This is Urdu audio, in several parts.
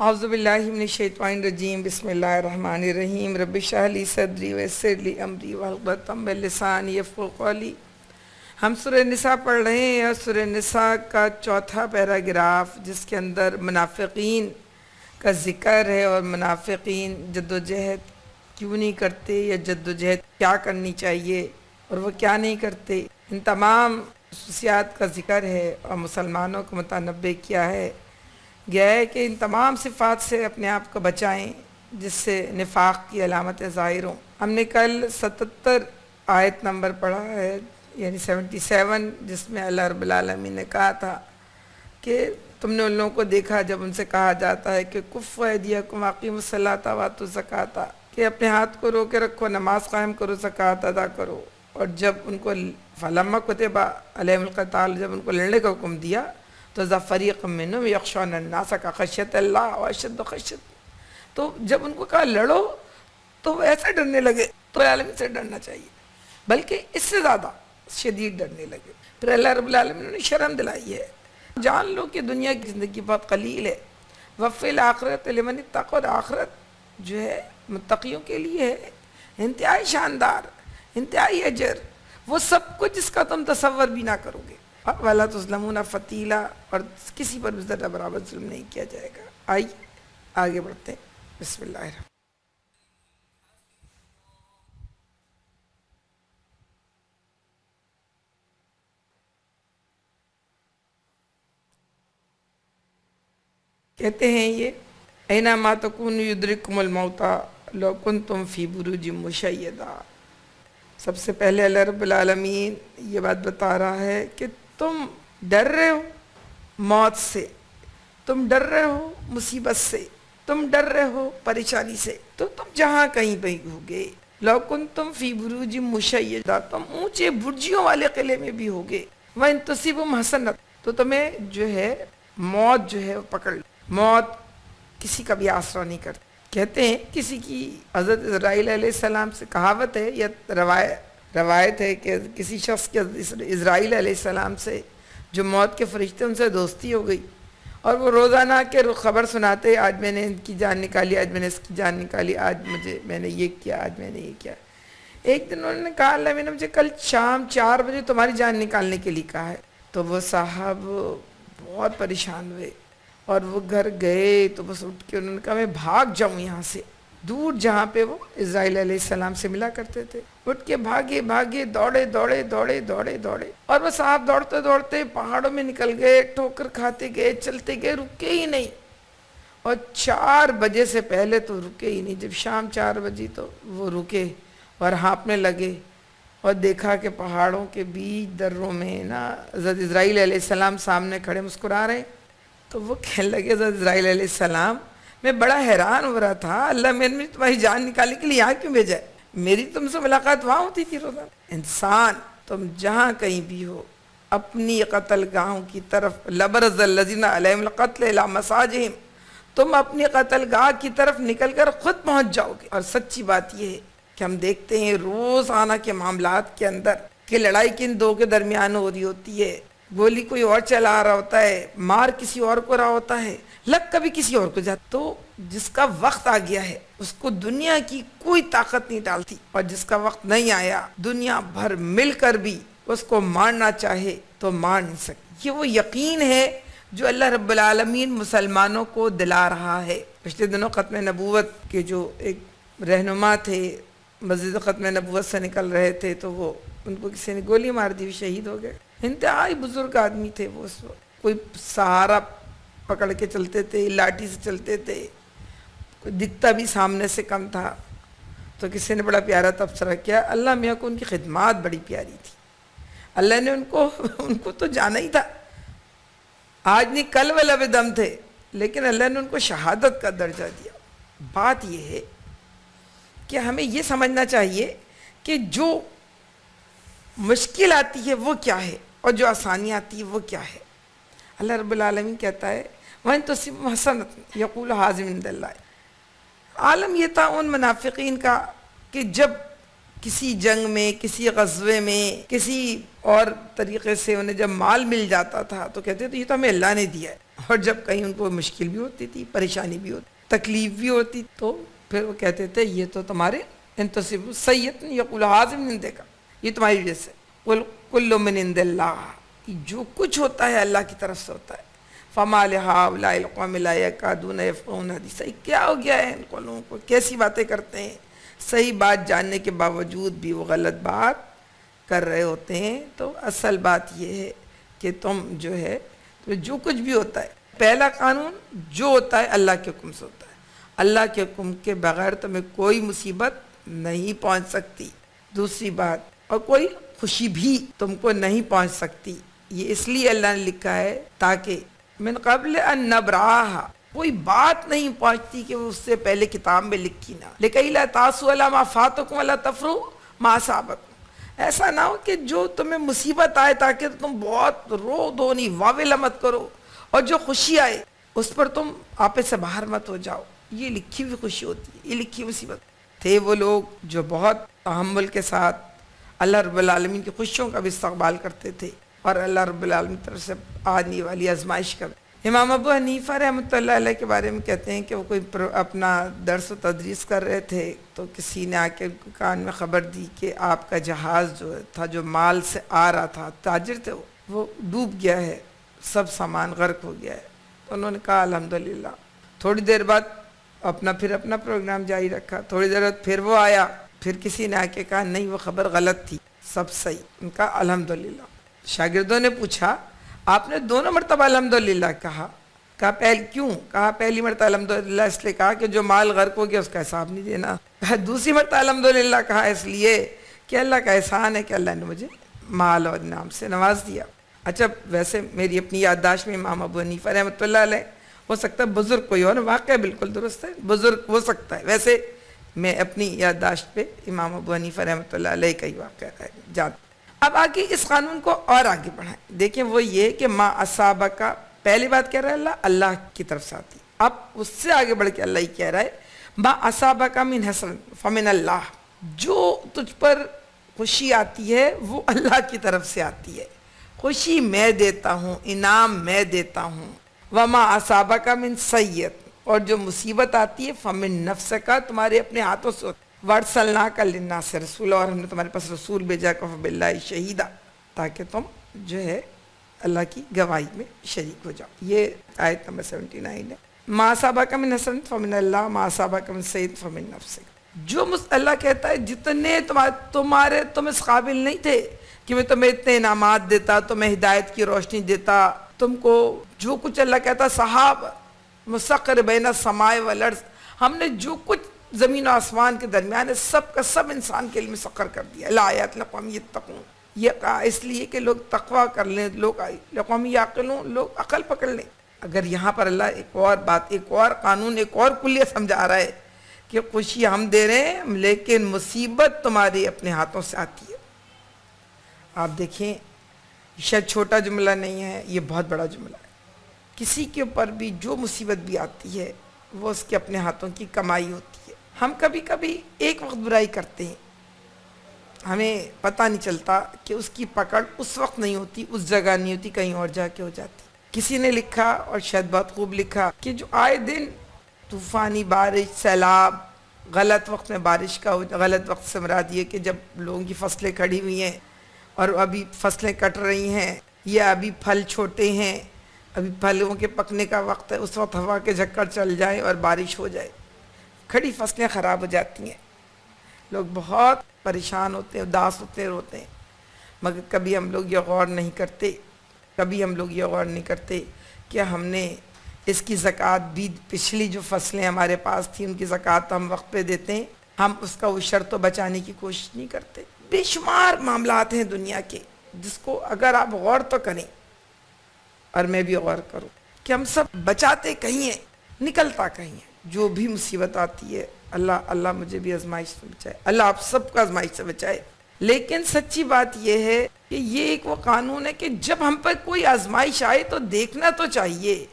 اعوذ باللہ من الشیطان الرجیم بسم اللہ الرحمن الرحیم رب اشرح لی صدری ویسر لی امری واحلل عقدۃ من لسانی یفقہوا قولی۔ ہم سورہ نساء پڑھ رہے ہیں اور سورہ نساء کا چوتھا پیراگراف جس کے اندر منافقین کا ذکر ہے اور منافقین جدوجہد کیوں نہیں کرتے یا جدوجہد کیا کرنی چاہیے اور وہ کیا نہیں کرتے، ان تمام خصوصیات کا ذکر ہے اور مسلمانوں کو متنبہ کیا ہے گیا ہے کہ ان تمام صفات سے اپنے آپ کو بچائیں جس سے نفاق کی علامتیں ظاہر ہوں۔ ہم نے کل 77 آیت نمبر پڑھا ہے، یعنی 77، جس میں اللہ رب العالمین نے کہا تھا کہ تم نے ان لوگوں کو دیکھا جب ان سے کہا جاتا ہے کہ کفوا ایدیکم واقیموا الصلاۃ وآتوا الزکاۃ، کہ اپنے ہاتھ کو روکے رکھو، نماز قائم کرو، زکوٰۃ ادا کرو، اور جب ان کو فلما کتب علیہم القتال، جب ان کو لڑنے کا حکم دیا تو اذا فریق منہم یخشون الناس کخشیۃ اللہ واشد خشیۃ، تو جب ان کو کہا لڑو تو وہ ایسے ڈرنے لگے، تو عالمین سے ڈرنا چاہیے بلکہ اس سے زیادہ شدید ڈرنے لگے۔ پھر اللہ رب العالمین نے شرم دلائی ہے، جان لو کہ دنیا کی زندگی بہت قلیل ہے، وفی الآخرۃ لمن اتقوا، اور آخرت جو ہے متقیوں کے لیے ہے، انتہائی شاندار، انتہائی اجر، وہ سب کچھ جس کا تم تصور بھی نہ کرو گے۔ وَلَا تُظْلَمُونَ فَتِيلًا، اور کسی پر بھی ذرہ برابر ظلم نہیں کیا جائے گا۔ آئیے آگے بڑھتے ہیں، بسم اللہ الرحمن۔ کہتے ہیں یہ اَيْنَمَا تَكُونُوا يُدْرِكْكُمُ الْمَوْتُ لَوْ كُنْتُمْ فِي بُرُوجٍ مُشَيَّدَةٍ۔ سب سے پہلے اللہ رب العالمین یہ بات بتا رہا ہے کہ تم ڈر رہے ہو موت سے، تم ڈر رہے ہو مصیبت سے، تم ڈر رہے ہو پریشانی سے، تو تم جہاں کہیں بھی ہوگے، لو کنتم فی بروج مشیدہ، تم اونچے برجیوں والے قلعے میں بھی ہوگے، وَإِن تُصِبْهُمْ حَسَنَةٌ، تو تمہیں جو ہے موت جو ہے وہ پکڑ لے۔ موت کسی کا بھی آسرا نہیں کرتی۔ کہتے ہیں کسی کی حضرت اسرائیل علیہ السلام سے کہاوت ہے یا روایت ہے کہ کسی شخص کے اسرائیل علیہ السلام سے جو موت کے فرشتے، ان سے دوستی ہو گئی اور وہ روزانہ کے خبر سناتے، آج میں نے ان کی جان نکالی، آج میں نے اس کی جان نکالی، آج میں نے یہ کیا، آج میں نے یہ کیا۔ ایک دن انہوں نے کہا اللہ میں نے مجھے کل شام 4 بجے تمہاری جان نکالنے کے لیے کہا ہے، تو وہ صاحب بہت پریشان ہوئے اور وہ گھر گئے تو بس اٹھ کے انہوں نے کہا میں بھاگ جاؤں یہاں سے دور جہاں پہ وہ اسرائیل علیہ السلام سے ملا کرتے تھے۔ اٹھ کے بھاگے دوڑے اور وہ صاحب دوڑتے دوڑتے پہاڑوں میں نکل گئے، ٹھوکر کھاتے گئے، چلتے گئے، رکے ہی نہیں، اور 4 بجے سے پہلے تو رکے ہی نہیں۔ جب شام 4 بجے تو وہ رکے اور ہانپنے لگے اور دیکھا کہ پہاڑوں کے بیچ دروں میں نا حضرت اسرائیل علیہ السلام سامنے کھڑے مسکرا رہے، تو وہ کہنے لگے حضرت اسرائیل علیہ السلام میں بڑا حیران ہو رہا تھا، اللہ میں نے تمہاری جان نکالنے کے لیے یہاں کیوں بھیجا ہے؟ میری تم سے ملاقات وہاں ہوتی تھی روزانہ۔ انسان تم جہاں کہیں بھی ہو اپنی قتل گاہوں کی طرف، لبرز الذین علیہم القتل الی مساجہم، تم اپنی قتل گاہ کی طرف نکل کر خود پہنچ جاؤ گے۔ اور سچی بات یہ ہے کہ ہم دیکھتے ہیں روزانہ کے معاملات کے اندر کہ لڑائی کن دو کے درمیان ہو رہی ہوتی ہے، گولی کوئی اور چلا رہا ہوتا ہے، مار کسی اور کو رہا ہوتا ہے، لگ کبھی کسی اور کو جاتا۔ تو جس کا وقت آ گیا ہے اس کو دنیا کی کوئی طاقت نہیں ڈالتی، اور جس کا وقت نہیں آیا دنیا بھر مل کر بھی اس کو مارنا چاہے تو مار نہیں سکتی۔ یہ وہ یقین ہے جو اللہ رب العالمین مسلمانوں کو دلا رہا ہے۔ پچھلے دنوں ختم نبوت کے جو ایک رہنما تھے، مسجد ختم نبوت سے نکل رہے تھے تو وہ ان کو کسی نے گولی مار دی، شہید ہو گئے۔ انتہائی بزرگ آدمی تھے وہ، اس وقت کوئی سہارا پکڑ کے چلتے تھے، لاٹھی سے چلتے تھے، کوئی دکھتا بھی سامنے سے کم تھا۔ تو کسی نے بڑا پیارا تبصرہ کیا، اللہ میاں کو ان کی خدمات بڑی پیاری تھی، اللہ نے ان کو تو جانا ہی تھا، آج نہیں کل وہ لب دم تھے، لیکن اللہ نے ان کو شہادت کا درجہ دیا۔ بات یہ ہے کہ ہمیں یہ سمجھنا چاہیے کہ جو مشکل آتی ہے وہ کیا ہے اور جو آسانی آتی ہے وہ کیا ہے۔ اللہ رب العالمین کہتا ہے وَإِن تُصِبْهُمْ حَسَنَةٌ يَقُولُ هَٰذِهِ مِنْ عِندِ اللَّهِ۔ عالم یہ تھا ان منافقین کا کہ جب کسی جنگ میں، کسی غزوے میں، کسی اور طریقے سے انہیں جب مال مل جاتا تھا تو کہتے تھے یہ تو ہمیں اللہ نے دیا ہے، اور جب کہیں ان کو مشکل بھی ہوتی تھی، پریشانی بھی ہوتی، تکلیف بھی ہوتی، تو پھر وہ کہتے تھے یہ تو تمہارے انتصب سید یقول حاضم نندے کا، یہ تمہاری وجہ سے، کل من عند اللہ، جو کچھ ہوتا ہے اللہ کی طرف سے ہوتا ہے۔ فما لہؤلاء القوم لا یکادون یفقهون حدیثا، کیا ہو گیا ہے ان کو لوگوں کو، کیسی باتیں کرتے ہیں، صحیح بات جاننے کے باوجود بھی وہ غلط بات کر رہے ہوتے ہیں۔ تو اصل بات یہ ہے کہ تم جو ہے جو کچھ بھی ہوتا ہے، پہلا قانون جو ہوتا ہے اللہ کے حکم سے ہوتا ہے، اللہ کے حکم کے بغیر تمہیں کوئی مصیبت نہیں پہنچ سکتی۔ دوسری بات، اور کوئی خوشی بھی تم کو نہیں پہنچ سکتی، یہ اس لیے اللہ نے لکھا ہے تاکہ من قبل ان نبرأہا، کوئی بات نہیں پہنچتی کہ وہ اس سے پہلے کتاب میں لکھی نہ، لکئی لا تاسوا علی ما فاتکم ولا تفرحوا ما اصابکم، ایسا نہ ہو کہ جو تمہیں مصیبت آئے تاکہ تم بہت رو دو نہیں، واویلا مت کرو، اور جو خوشی آئے اس پر تم آپے سے باہر مت ہو جاؤ، یہ لکھی ہوئی خوشی ہوتی ہے، یہ لکھی مصیبت۔ تھے وہ لوگ جو بہت تحمل کے ساتھ اللہ رب العالمین کی خوشیوں کا بھی استقبال کرتے تھے اور اللہ رب العالمین کی طرف سے آنے والی آزمائش کا بھی۔ امام ابو حنیفہ رحمۃ اللہ علیہ کے بارے میں کہتے ہیں کہ وہ کوئی اپنا درس و تدریس کر رہے تھے تو کسی نے آ کے کان میں خبر دی کہ آپ کا جہاز جو تھا، جو مال سے آ رہا تھا، تاجر تھے وہ ڈوب گیا ہے، سب سامان غرق ہو گیا ہے۔ تو انہوں نے کہا الحمدللہ۔ تھوڑی دیر بعد اپنا پروگرام جاری رکھا، تھوڑی دیر بعد پھر وہ آیا، پھر کسی نے آ کے کہا نہیں وہ خبر غلط تھی، سب صحیح۔ ان کا الحمدللہ۔ شاگردوں نے پوچھا آپ نے دونوں مرتبہ الحمدللہ کہا کیوں؟ کہا پہلی مرتبہ الحمدللہ اس لیے کہا کہ جو مال غرق ہو گیا اس کا حساب نہیں دینا، کہا دوسری مرتبہ الحمدللہ کہا اس لیے کہ اللہ کا احسان ہے کہ اللہ نے مجھے مال اور انعام سے نواز دیا۔ اچھا، ویسے میری اپنی یادداشت میں امام ابو حنیفہ رحمۃ اللہ علیہ، ہو سکتا ہے بزرگ کوئی اور، واقعہ بالکل درست ہے، بزرگ ہو سکتا ہے، ویسے میں اپنی یادداشت پہ امام ابو حنیفہ رحمۃ اللہ علیہ کا ہی واقعہ ہے جانتا۔ اب آگے اس قانون کو اور آگے بڑھائیں، دیکھیں وہ یہ کہ ما اصابہ کا، پہلی بات کہہ رہا ہے اللہ کی طرف سے آتی، اب اس سے آگے بڑھ کے اللہ ہی کہہ رہا ہے ما اصابہ کا من حسن فمن اللہ، جو تجھ پر خوشی آتی ہے وہ اللہ کی طرف سے آتی ہے، خوشی میں دیتا ہوں، انعام میں دیتا ہوں۔ وما اصابہ کا من سیئت، اور جو مصیبت آتی ہے فمن نفس کا، تمہارے اپنے ہاتھوں سے ہوتی ہے۔ وَأَرْسَلْنَاكَ لِلنَّاسِ رَسُولًا، اور ہم نے تمہارے پاس رسول بھیجا کفى بِاللَّهِ شہیدا، تاکہ تم جو ہے اللہ کی گواہی میں شریک ہو جاؤ۔ یہ آیت نمبر 79 ہے۔ مَا أَصَابَكَ مِنْ حَسَنَةٍ فَمِنَ اللَّهِ وَمَا أَصَابَكَ مِنْ سَيِّئَةٍ فَمِنْ نَفْسِكَ، جو اللہ کہتا ہے جتنے تم اس قابل نہیں تھے کہ میں تمہیں اتنے انعامات دیتا، تمہیں ہدایت کی روشنی دیتا، تم کو جو کچھ اللہ کہتا سحاب مسخر بین السماء والارض، ہم نے جو کچھ زمین و آسمان کے درمیان ہے سب کا سب انسان کے لیے مسخر کر دیا۔ لآیات لقوم یتقون، یہ کہا اس لیے کہ لوگ تقوی کر لیں، لوگ لقوم یعقلون، لوگ عقل پکڑ لیں۔ اگر یہاں پر اللہ ایک اور بات، ایک اور قانون، ایک اور کلیہ سمجھا رہا ہے کہ خوشی ہم دے رہے ہیں لیکن مصیبت تمہارے اپنے ہاتھوں سے آتی ہے۔ آپ دیکھیں شاید چھوٹا جملہ نہیں ہے، یہ بہت بڑا جملہ ہے۔ کسی کے اوپر بھی جو مصیبت بھی آتی ہے وہ اس کے اپنے ہاتھوں کی کمائی ہوتی ہے۔ ہم کبھی کبھی ایک وقت برائی کرتے ہیں، ہمیں پتہ نہیں چلتا کہ اس کی پکڑ اس وقت نہیں ہوتی، اس جگہ نہیں ہوتی، کہیں اور جا کے ہو جاتی۔ کسی نے لکھا اور شاید بہت خوب لکھا کہ جو آئے دن طوفانی بارش، سیلاب، غلط وقت میں بارش کا غلط وقت سے مراد یہ کہ جب لوگوں کی فصلیں کھڑی ہوئی ہیں اور ابھی فصلیں کٹ رہی ہیں یا ابھی پھل چھوٹے ہیں، ابھی پھلوں کے پکنے کا وقت ہے، اس وقت ہوا کے جھکڑ چل جائے اور بارش ہو جائے، کھڑی فصلیں خراب ہو جاتی ہیں، لوگ بہت پریشان ہوتے ہیں، اداس ہوتے ہیں، روتے ہیں۔ مگر کبھی ہم لوگ یہ غور نہیں کرتے، کہ ہم نے اس کی زکوٰۃ بھی، پچھلی جو فصلیں ہمارے پاس تھیں ان کی زکوٰۃ ہم وقت پہ دیتے ہیں، ہم اس کا عشر تو بچانے کی کوشش نہیں کرتے۔ بے شمار معاملات ہیں دنیا کے جس کو اگر آپ غور تو کریں اور میں بھی غور کروں کہ ہم سب بچاتے کہیں ہیں، نکلتا کہیں ہے۔ جو بھی مصیبت آتی ہے اللہ مجھے بھی آزمائش سے بچائے، اللہ آپ سب کو آزمائش سے بچائے۔ لیکن سچی بات یہ ہے کہ یہ ایک وہ قانون ہے کہ جب ہم پر کوئی آزمائش آئے تو دیکھنا تو چاہیے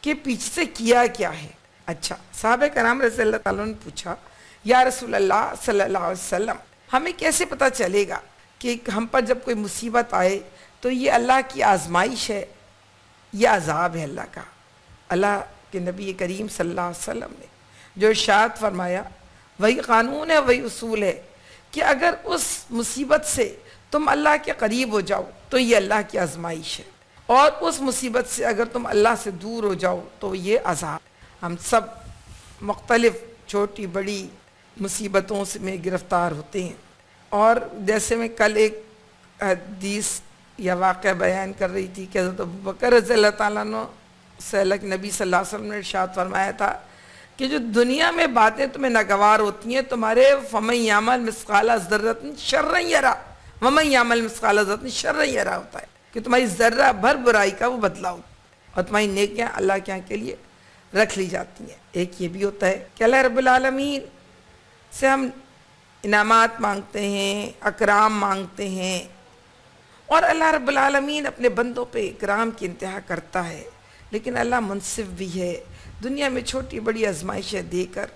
کہ پیچھے سے کیا کیا ہے۔ اچھا، صحابہ کرام رضی اللہ تعالیٰ نے پوچھا یا رسول اللہ صلی اللہ علیہ وسلم ہمیں کیسے پتہ چلے گا کہ ہم پر جب کوئی مصیبت آئے تو یہ اللہ کی آزمائش ہے، یہ عذاب ہے اللہ کا؟ اللہ کے نبی کریم صلی اللہ علیہ وسلم نے جو ارشاد فرمایا وہی قانون ہے، وہی اصول ہے کہ اگر اس مصیبت سے تم اللہ کے قریب ہو جاؤ تو یہ اللہ کی آزمائش ہے، اور اس مصیبت سے اگر تم اللہ سے دور ہو جاؤ تو یہ عذاب۔ ہم سب مختلف چھوٹی بڑی مصیبتوں میں گرفتار ہوتے ہیں، اور جیسے میں کل ایک حدیث یا واقعہ بیان کر رہی تھی کہ حضرت ابوبکر رضی اللہ تعالیٰ عنہ سے اللہ کے نبی صلی اللہ علیہ وسلم نے ارشاد فرمایا تھا کہ جو دنیا میں باتیں تمہیں ناگوار ہوتی ہیں تمہارے فَمَن يَعْمَلْ مِثْقَالَ ذَرَّةٍ شَرًّا يَرَهُ وَمَن يَعْمَلْ مِثْقَالَ ذَرَّةٍ شَرًّا يَرَهُ ہوتا ہے کہ تمہاری ذرہ بھر برائی کا وہ بدلہ ہوتا ہے، اور تمہاری نیکیاں اللہ کے یہاں کے لیے رکھ لی جاتی ہیں۔ ایک یہ بھی ہوتا ہے کہ اللہ رب العالمین سے ہم انعامات مانگتے ہیں، اکرام مانگتے ہیں، اور اللہ رب العالمین اپنے بندوں پہ اکرام کی انتہا کرتا ہے، لیکن اللہ منصف بھی ہے۔ دنیا میں چھوٹی بڑی آزمائشیں دے کر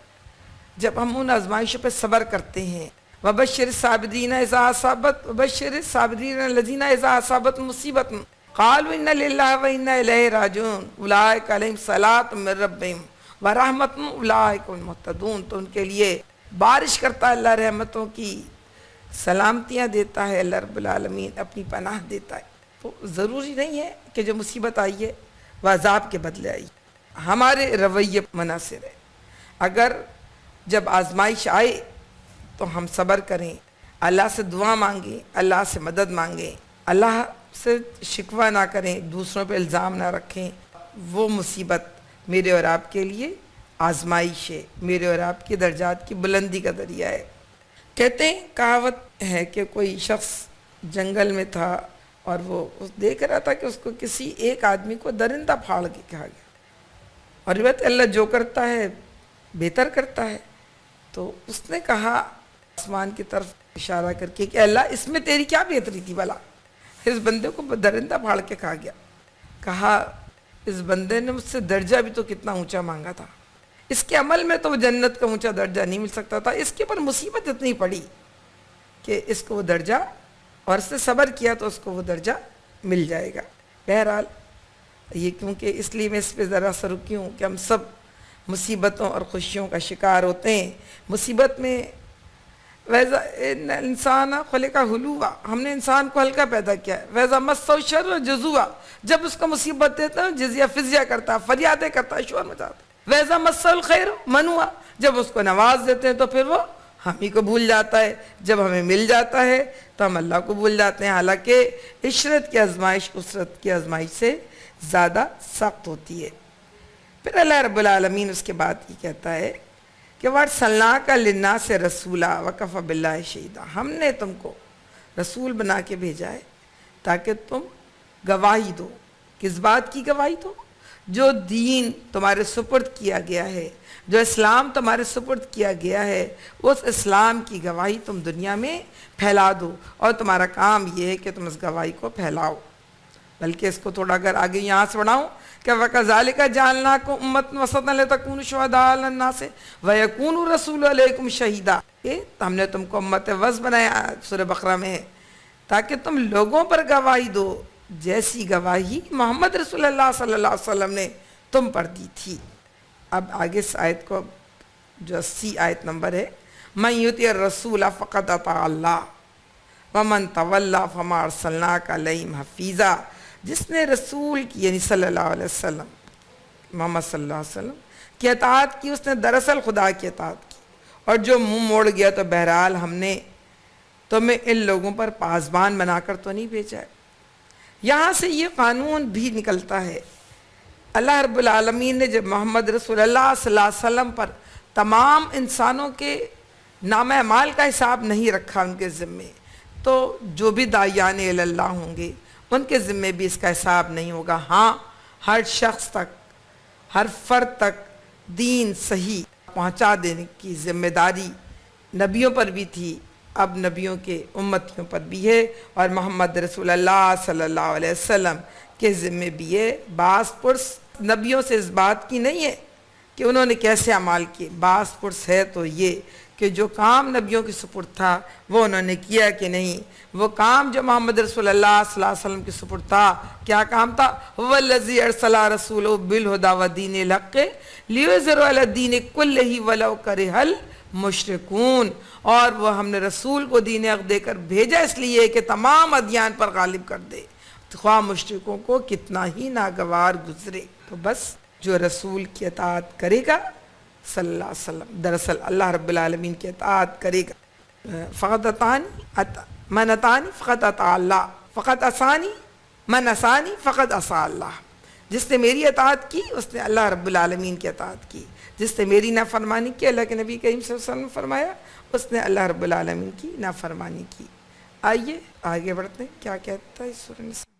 جب ہم ان آزمائشوں پہ صبر کرتے ہیں، وَبَشِّرِ الصَّابِرِينَ إِذَا أَصَابَتْ وَبَشِّرِ الصَّابِرِينَ الَّذِينَ إِذَا أَصَابَتْهُم مُّصِيبَةٌ قَالُوا إِنَّا لِلَّهِ وَإِنَّا إِلَيْهِ رَاجِعُونَ أُولَٰئِكَ عَلَيْهِمْ صَلَاةٌ مِّن رَّبِّهِمْ وَرَحْمَةٌ وَأُولَٰئِكَ هُمُ الْمُهْتَدُونَ۔ تو ان کے لیے بارش کرتا ہے اللہ رحمتوں کی، سلامتیاں دیتا ہے اللہ رب العالمین، اپنی پناہ دیتا ہے۔ تو ضروری نہیں ہے کہ جو مصیبت آئی ہے وہ عذاب کے بدلے آئی، ہمارے رویے مناسب ہے۔ اگر جب آزمائش آئے تو ہم صبر کریں، اللہ سے دعا مانگیں، اللہ سے مدد مانگیں، اللہ سے شکوہ نہ کریں، دوسروں پہ الزام نہ رکھیں۔ وہ مصیبت میرے اور آپ کے لیے آزمائش ہے، میرے اور آپ کی درجات کی بلندی کا ذریعہ ہے۔ کہتے ہیں، کہاوت ہے کہ کوئی شخص جنگل میں تھا اور وہ دیکھ رہا تھا کہ اس کو کسی ایک آدمی کو درندہ پھاڑ کے کہا گیا، اور روایت اللہ جو کرتا ہے بہتر کرتا ہے۔ تو اس نے کہا آسمان کی طرف اشارہ کر کے کہ اللہ اس میں تیری کیا بہتری تھی بھلا، اس بندے کو درندہ پھاڑ کے کہا گیا۔ کہا اس بندے نے مجھ سے درجہ بھی تو کتنا اونچا مانگا تھا، اس کے عمل میں تو وہ جنت کا اونچا درجہ نہیں مل سکتا تھا، اس کے اوپر مصیبت اتنی پڑی کہ اس کو وہ درجہ، اور اس نے صبر کیا تو اس کو وہ درجہ مل جائے گا۔ بہرحال یہ کیونکہ اس لیے میں اس پہ ذرا سا رکی ہوں کہ ہم سب مصیبتوں اور خوشیوں کا شکار ہوتے ہیں۔ مصیبت میں ویزا انسان خلق حلوا، ہم نے انسان کو ہلکا پیدا کیا ہے، ویزا مسو شر جزوا، جب اس کو مصیبت دیتا ہے جزیہ فضیہ کرتا ہے، فریادیں کرتا ہے، شور مچاتا ہے۔ ویزا مسو الخیر منوا، جب اس کو نواز دیتے ہیں تو پھر وہ ہم ہی کو بھول جاتا ہے، جب ہمیں مل جاتا ہے تو ہم اللہ کو بھول جاتے ہیں، حالانکہ عشرت کی آزمائش اسرت کی آزمائش سے زیادہ سخت ہوتی ہے۔ پھر اللہ رب العالمین اس کے بعد یہ کہتا ہے کہ وَأَرْسَلْنَاكَ لِلنَّاسِ رَسُولًا وَكَفَىٰ بِاللَّهِ شَهِيدًا، ہم نے تم کو رسول بنا کے بھیجا ہے تاکہ تم گواہی دو۔ کس بات کی گواہی دو؟ جو دین تمہارے سپرد کیا گیا ہے، جو اسلام تمہارے سپرد کیا گیا ہے، اس اسلام کی گواہی تم دنیا میں پھیلا دو، اور تمہارا کام یہ ہے کہ تم اس گواہی کو پھیلاؤ۔ بلکہ اس کو تھوڑا اگر آگے یہاں سے بڑھاؤں کہ وَكَذَلِكَ جَعَلْنَاكُمْ أُمَّةً وَسَطًا لِتَكُونُوا شُهَدَاءَ عَلَى النَّاسِ وَيَكُونَ الرَّسُولُ عَلَيْكُمْ شَهِيدًا، ہم نے تم کو امت وسط بنایا، سورہ بقرہ میں ہے، تاکہ تم لوگوں پر گواہی دو جیسی گواہی محمد رسول اللہ صلی اللہ علیہ وسلم نے تم پر دی تھی۔ اب آگے اس آیت کو جو 80 آیت نمبر ہے، مَن يُطِعِ الرَّسُولَ فَقَدْ أَطَاعَ اللَّهَ وَمَن تَوَلَّىٰ فَمَا أَرْسَلْنَاكَ عَلَيْهِمْ حَفِيظًا، جس نے رسول کی یعنی صلی اللہ علیہ وسلم محمد صلی اللہ علیہ وسلم کی اطاعت کی، اس نے دراصل خدا کی اطاعت کی، اور جو منہ موڑ گیا تو بہرحال ہم نے تمہیں ان لوگوں پر پاسبان بنا کر تو نہیں بھیجا ہے۔ یہاں سے یہ قانون بھی نکلتا ہے، اللہ رب العالمین نے جب محمد رسول اللہ صلی اللہ علیہ وسلم پر تمام انسانوں کے نامہ اعمال کا حساب نہیں رکھا ان کے ذمے، تو جو بھی داعیان اللہ ہوں گے ان کے ذمے بھی اس کا حساب نہیں ہوگا۔ ہاں، ہر شخص تک، ہر فرد تک دین صحیح پہنچا دینے کی ذمہ داری نبیوں پر بھی تھی، اب نبیوں کے امتیوں پر بھی ہے، اور محمد رسول اللہ صلی اللہ علیہ وسلم کے ذمے بھی ہے۔ بعض پرس نبیوں سے اس بات کی نہیں ہے کہ انہوں نے کیسے اعمال کیے، بعض پرس ہے تو یہ کہ کہ جو کام نبیوں کی سپرد تھا وہ انہوں نے کیا کہ نہیں. وہ کام جو محمد رسول اللہ صلی اللہ علیہ وسلم کی سپرد تھا کیا کام تھا؟ وَالَّذِي أَرْسَلَ رَسُولَهُ بِالْهُدَى وَدِينِ الْحَقِّ لِيُظْهِرَهُ عَلَى الدِّينِ كُلِّهِ وَلَوْ كَرِهَ الْمُشْرِكُونَ. اور وہ ہم نے رسول کو دین حق دے کر بھیجا اس لیے کہ تمام ادیان پر غالب کر دے، خواہ مشرکوں کو کتنا ہی ناگوار گزرے. تو بس جو رسول کی اطاعت کرے گا صلی اللہ علیہ وسلم، دراصل اللہ رب العالمین کی اطاعت کرے گا. فقط اطانی من اطانی فقط اطاع اللہ، فقط اسانی من اسانی فقط عصا اللہ. جس نے میری اطاعت کی اس نے اللہ رب العالمین کی اطاعت کی، جس نے میری نافرمانی کی، اللہ کے نبی کریم صلی اللہ علیہ وسلم نے فرمایا، اس نے اللہ رب العالمین کی نافرمانی کی. آئیے آگے بڑھتے ہیں، کیا کہتا ہے سورہ نساء.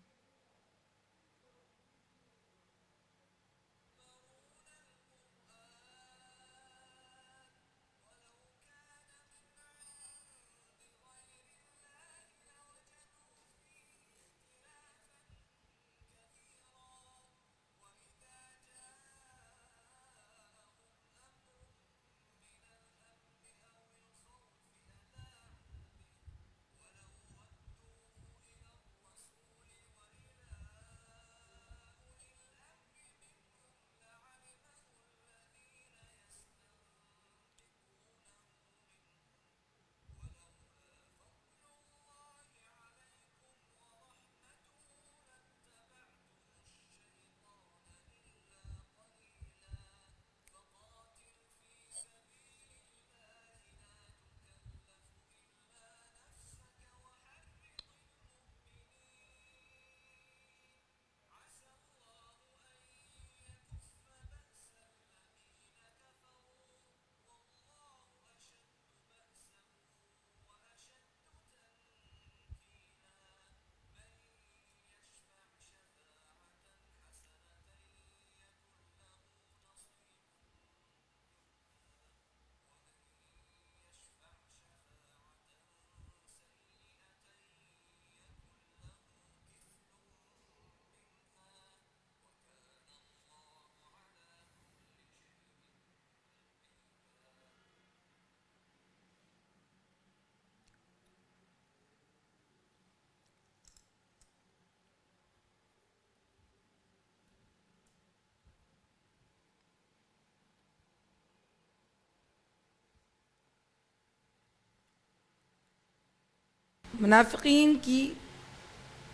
منافقین کی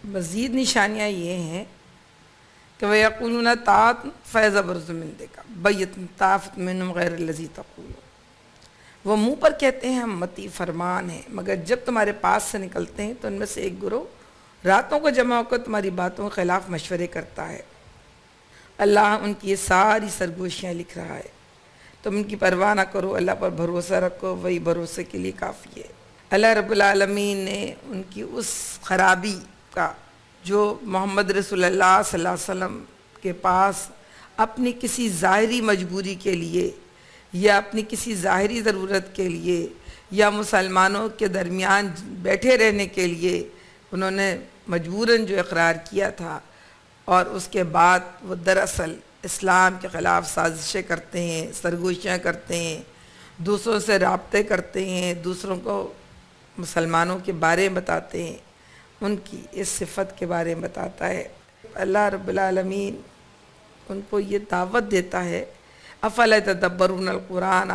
مزید نشانیاں یہ ہیں کہ وَيَقُولُونَ طَاعَةٌ فَإِذَا بَرَزُوا مِنْ عِنْدِكَ بَيَّتْ طَائِفَةٌ مِّنْهُمْ غَيْرَ الَّذِي تَقُولُ. وہ منہ پر کہتے ہیں ہم مطیع فرمان ہیں، مگر جب تمہارے پاس سے نکلتے ہیں تو ان میں سے ایک گروہ راتوں کو جمع ہو کر تمہاری باتوں کے خلاف مشورے کرتا ہے. اللہ ان کی یہ ساری سرگوشیاں لکھ رہا ہے. تم ان کی پرواہ نہ کرو، اللہ پر بھروسہ رکھو، وہی بھروسے کے لیے کافی ہے. اللہ رب العالمین نے ان کی اس خرابی کا جو محمد رسول اللہ صلی اللہ علیہ وسلم کے پاس اپنی کسی ظاہری مجبوری کے لیے یا اپنی کسی ظاہری ضرورت کے لیے یا مسلمانوں کے درمیان بیٹھے رہنے کے لیے انہوں نے مجبوراً جو اقرار کیا تھا، اور اس کے بعد وہ دراصل اسلام کے خلاف سازشیں کرتے ہیں، سرگوشیاں کرتے ہیں، دوسروں سے رابطے کرتے ہیں، دوسروں کو مسلمانوں کے بارے میں بتاتے ہیں، ان کی اس صفت کے بارے میں بتاتا ہے. اللہ رب العالمین ان کو یہ دعوت دیتا ہے، افلا یتدبرون القرآن،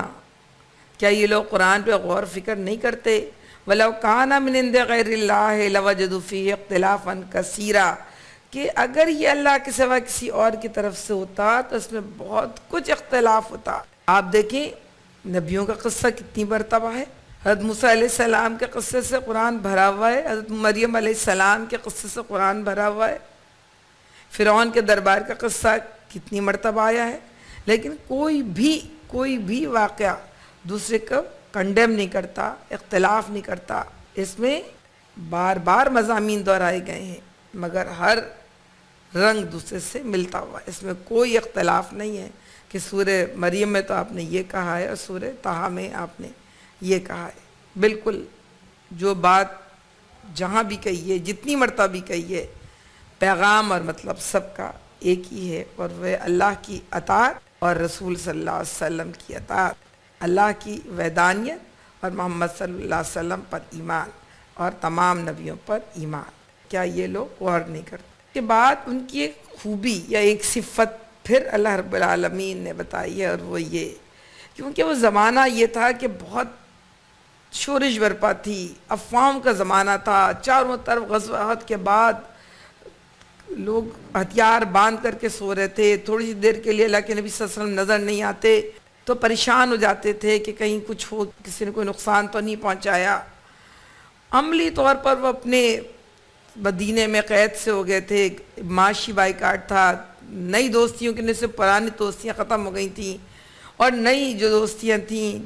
کیا یہ لوگ قرآن پہ غور فکر نہیں کرتے؟ وَلَوْ كَانَ مِنْ عِنْدِ غَيْرِ اللَّهِ لَوَجَدُوا فِيهِ اخْتِلَافًا كَثِيرًا، کہ اگر یہ اللہ کے سوا کسی اور کی طرف سے ہوتا تو اس میں بہت کچھ اختلاف ہوتا. آپ دیکھیں نبیوں کا قصہ کتنی مرتبہ ہے. حضرت موسیٰ علیہ السلام کے قصے سے قرآن بھرا ہوا ہے، حضرت مریم علیہ السلام کے قصے سے قرآن بھرا ہوا ہے، فرعون کے دربار کا قصہ کتنی مرتبہ آیا ہے. لیکن کوئی بھی واقعہ دوسرے کو کنڈیم نہیں کرتا، اختلاف نہیں کرتا. اس میں بار بار مضامین دہرائے گئے ہیں مگر ہر رنگ دوسرے سے ملتا ہوا. اس میں کوئی اختلاف نہیں ہے کہ سورہ مریم میں تو آپ نے یہ کہا ہے اور سورہ طٰہٰ میں آپ نے یہ کہا ہے. بالکل جو بات جہاں بھی کہی ہے، جتنی مرتبہ بھی کہی ہے، پیغام اور مطلب سب کا ایک ہی ہے، اور وہ اللہ کی اطاعت اور رسول صلی اللہ علیہ وسلم کی اطاعت، اللہ کی وحدانیت اور محمد صلی اللہ علیہ وسلم پر ایمان اور تمام نبیوں پر ایمان. کیا یہ لوگ غور نہیں کرتے؟ کے بعد ان کی ایک خوبی یا ایک صفت پھر اللہ رب العالمین نے بتائی ہے، اور وہ یہ کیونکہ وہ زمانہ یہ تھا کہ بہت شورش برپا تھی، افواہوں کا زمانہ تھا، چاروں طرف غزوہ احد کے بعد لوگ ہتھیار باندھ کر کے سو رہے تھے، تھوڑی سی دیر کے لیے اللہ کے نبی صلی اللہ علیہ وسلم نظر نہیں آتے تو پریشان ہو جاتے تھے کہ کہیں کچھ ہو، کسی نے کوئی نقصان تو نہیں پہنچایا. عملی طور پر وہ اپنے مدینے میں قید سے ہو گئے تھے، معاشی بائیکاٹ تھا، نئی دوستیوں کے سے پرانی دوستیاں ختم ہو گئی تھیں، اور نئی جو دوستیاں تھیں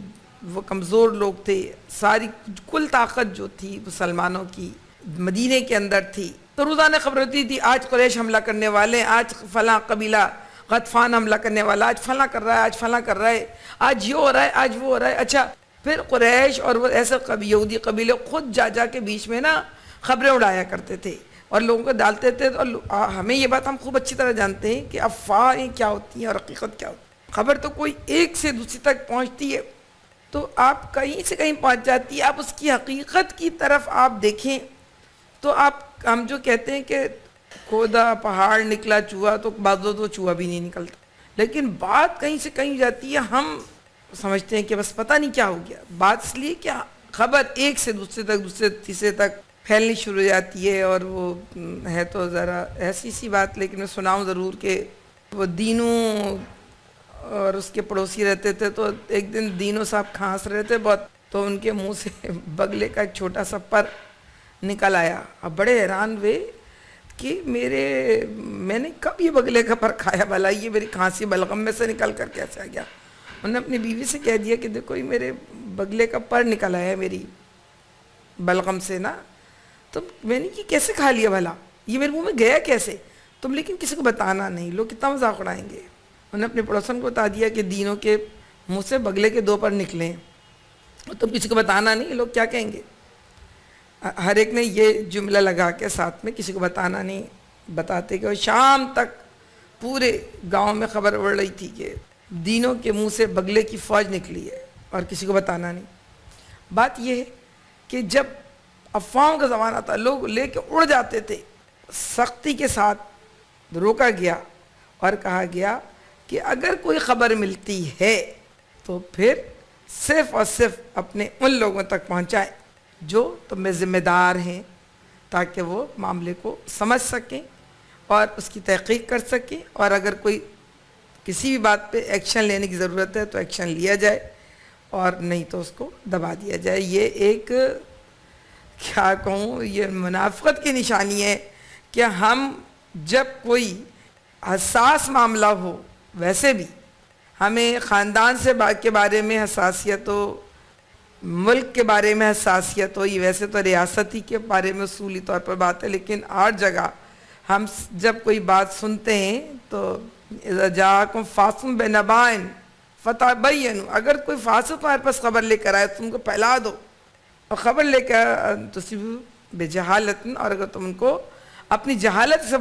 وہ کمزور لوگ تھے. ساری کل طاقت جو تھی مسلمانوں کی مدینے کے اندر تھی. تو روزانہ خبر ہوتی تھی آج قریش حملہ کرنے والے ہیں، آج فلاں قبیلہ غطفان حملہ کرنے والا، آج فلاں کر رہا ہے، آج فلاں کر رہا ہے، آج یہ ہو رہا ہے، آج وہ ہو رہا ہے. اچھا پھر قریش اور وہ ایسے یہودی قبیلے خود جا کے بیچ میں نا خبریں اڑایا کرتے تھے اور لوگوں کو ڈالتے تھے. اور ہمیں یہ بات ہم خوب اچھی طرح جانتے ہیں کہ افواہیں کیا ہوتی ہیں اور حقیقت کیا ہوتی ہے. خبر تو کوئی ایک سے دوسری تک پہنچتی ہے تو آپ کہیں سے کہیں پہنچ جاتی ہے. آپ اس کی حقیقت کی طرف آپ دیکھیں تو ہم جو کہتے ہیں کہ کھودا پہاڑ نکلا چوہا، تو بعضوں تو چوہا بھی نہیں نکلتا، لیکن بات کہیں سے کہیں جاتی ہے. ہم سمجھتے ہیں کہ بس پتہ نہیں کیا ہو گیا. بات اس لیے کہ خبر ایک سے دوسرے تک، دوسرے تیسرے تک پھیلنی شروع ہو جاتی ہے. اور وہ ہے تو ذرا ایسی سی بات، لیکن میں سناؤں ضرور کہ وہ دینوں اور اس کے پڑوسی رہتے تھے. تو ایک دن دینوں صاحب کھانس رہے تھے بہت، تو ان کے منہ سے بگلے کا ایک چھوٹا سا پر نکل آیا. اب بڑے حیران ہوئے کہ میں نے کب یہ بگلے کا پر کھایا، بھلا یہ میری کھانسی بلغم میں سے نکل کر کیسے آ گیا. انہوں نے اپنی بیوی سے کہہ دیا کہ دیکھو یہ میرے بگلے کا پر نکل آیا ہے میری بلغم سے نا. تو میں نے یہ کیسے کھا لیا بھلا، یہ میرے منہ میں گیا کیسے؟ تم لیکن کسی کو بتانا نہیں، لوگ کتنا مذاق اڑائیں گے. انہوں نے اپنے پڑوسن کو بتا دیا کہ دینوں کے منہ سے بگلے کے 2 پر نکلے، تم کسی کو بتانا نہیں، لوگ کیا کہیں گے. ہر ایک نے یہ جملہ لگا کے ساتھ میں کسی کو بتانا نہیں بتاتے کہ شام تک پورے گاؤں میں خبر اڑ رہی تھی کہ دینوں کے منہ سے بگلے کی فوج نکلی ہے اور کسی کو بتانا نہیں. بات یہ ہے کہ جب افواہوں کا زمانہ تھا لوگ لے کے اڑ جاتے تھے، سختی کے ساتھ روکا گیا اور کہا گیا کہ اگر کوئی خبر ملتی ہے تو پھر صرف اور صرف اپنے ان لوگوں تک پہنچائیں جو تم میں ذمہ دار ہیں، تاکہ وہ معاملے کو سمجھ سکیں اور اس کی تحقیق کر سکیں، اور اگر کوئی کسی بھی بات پہ ایکشن لینے کی ضرورت ہے تو ایکشن لیا جائے، اور نہیں تو اس کو دبا دیا جائے. یہ ایک کیا کہوں، یہ منافقت کی نشانی ہے کہ ہم جب کوئی حساس معاملہ ہو، ویسے بھی ہمیں خاندان کے بارے میں حساسیت ہو، ملک کے بارے میں حساسیت ہو، یہ ویسے تو ریاستی کے بارے میں اصولی طور پر بات ہے، لیکن ہر جگہ ہم جب کوئی بات سنتے ہیں تو اذا جاءکم فاسق بنبأ فتبینوا، اگر کوئی فاسق ہمارے پاس خبر لے کر آئے تو ان کو پھیلا دو، اور خبر لے کر تصیبوا بجہالۃ، اور اگر تم ان کو اپنی جہالت سے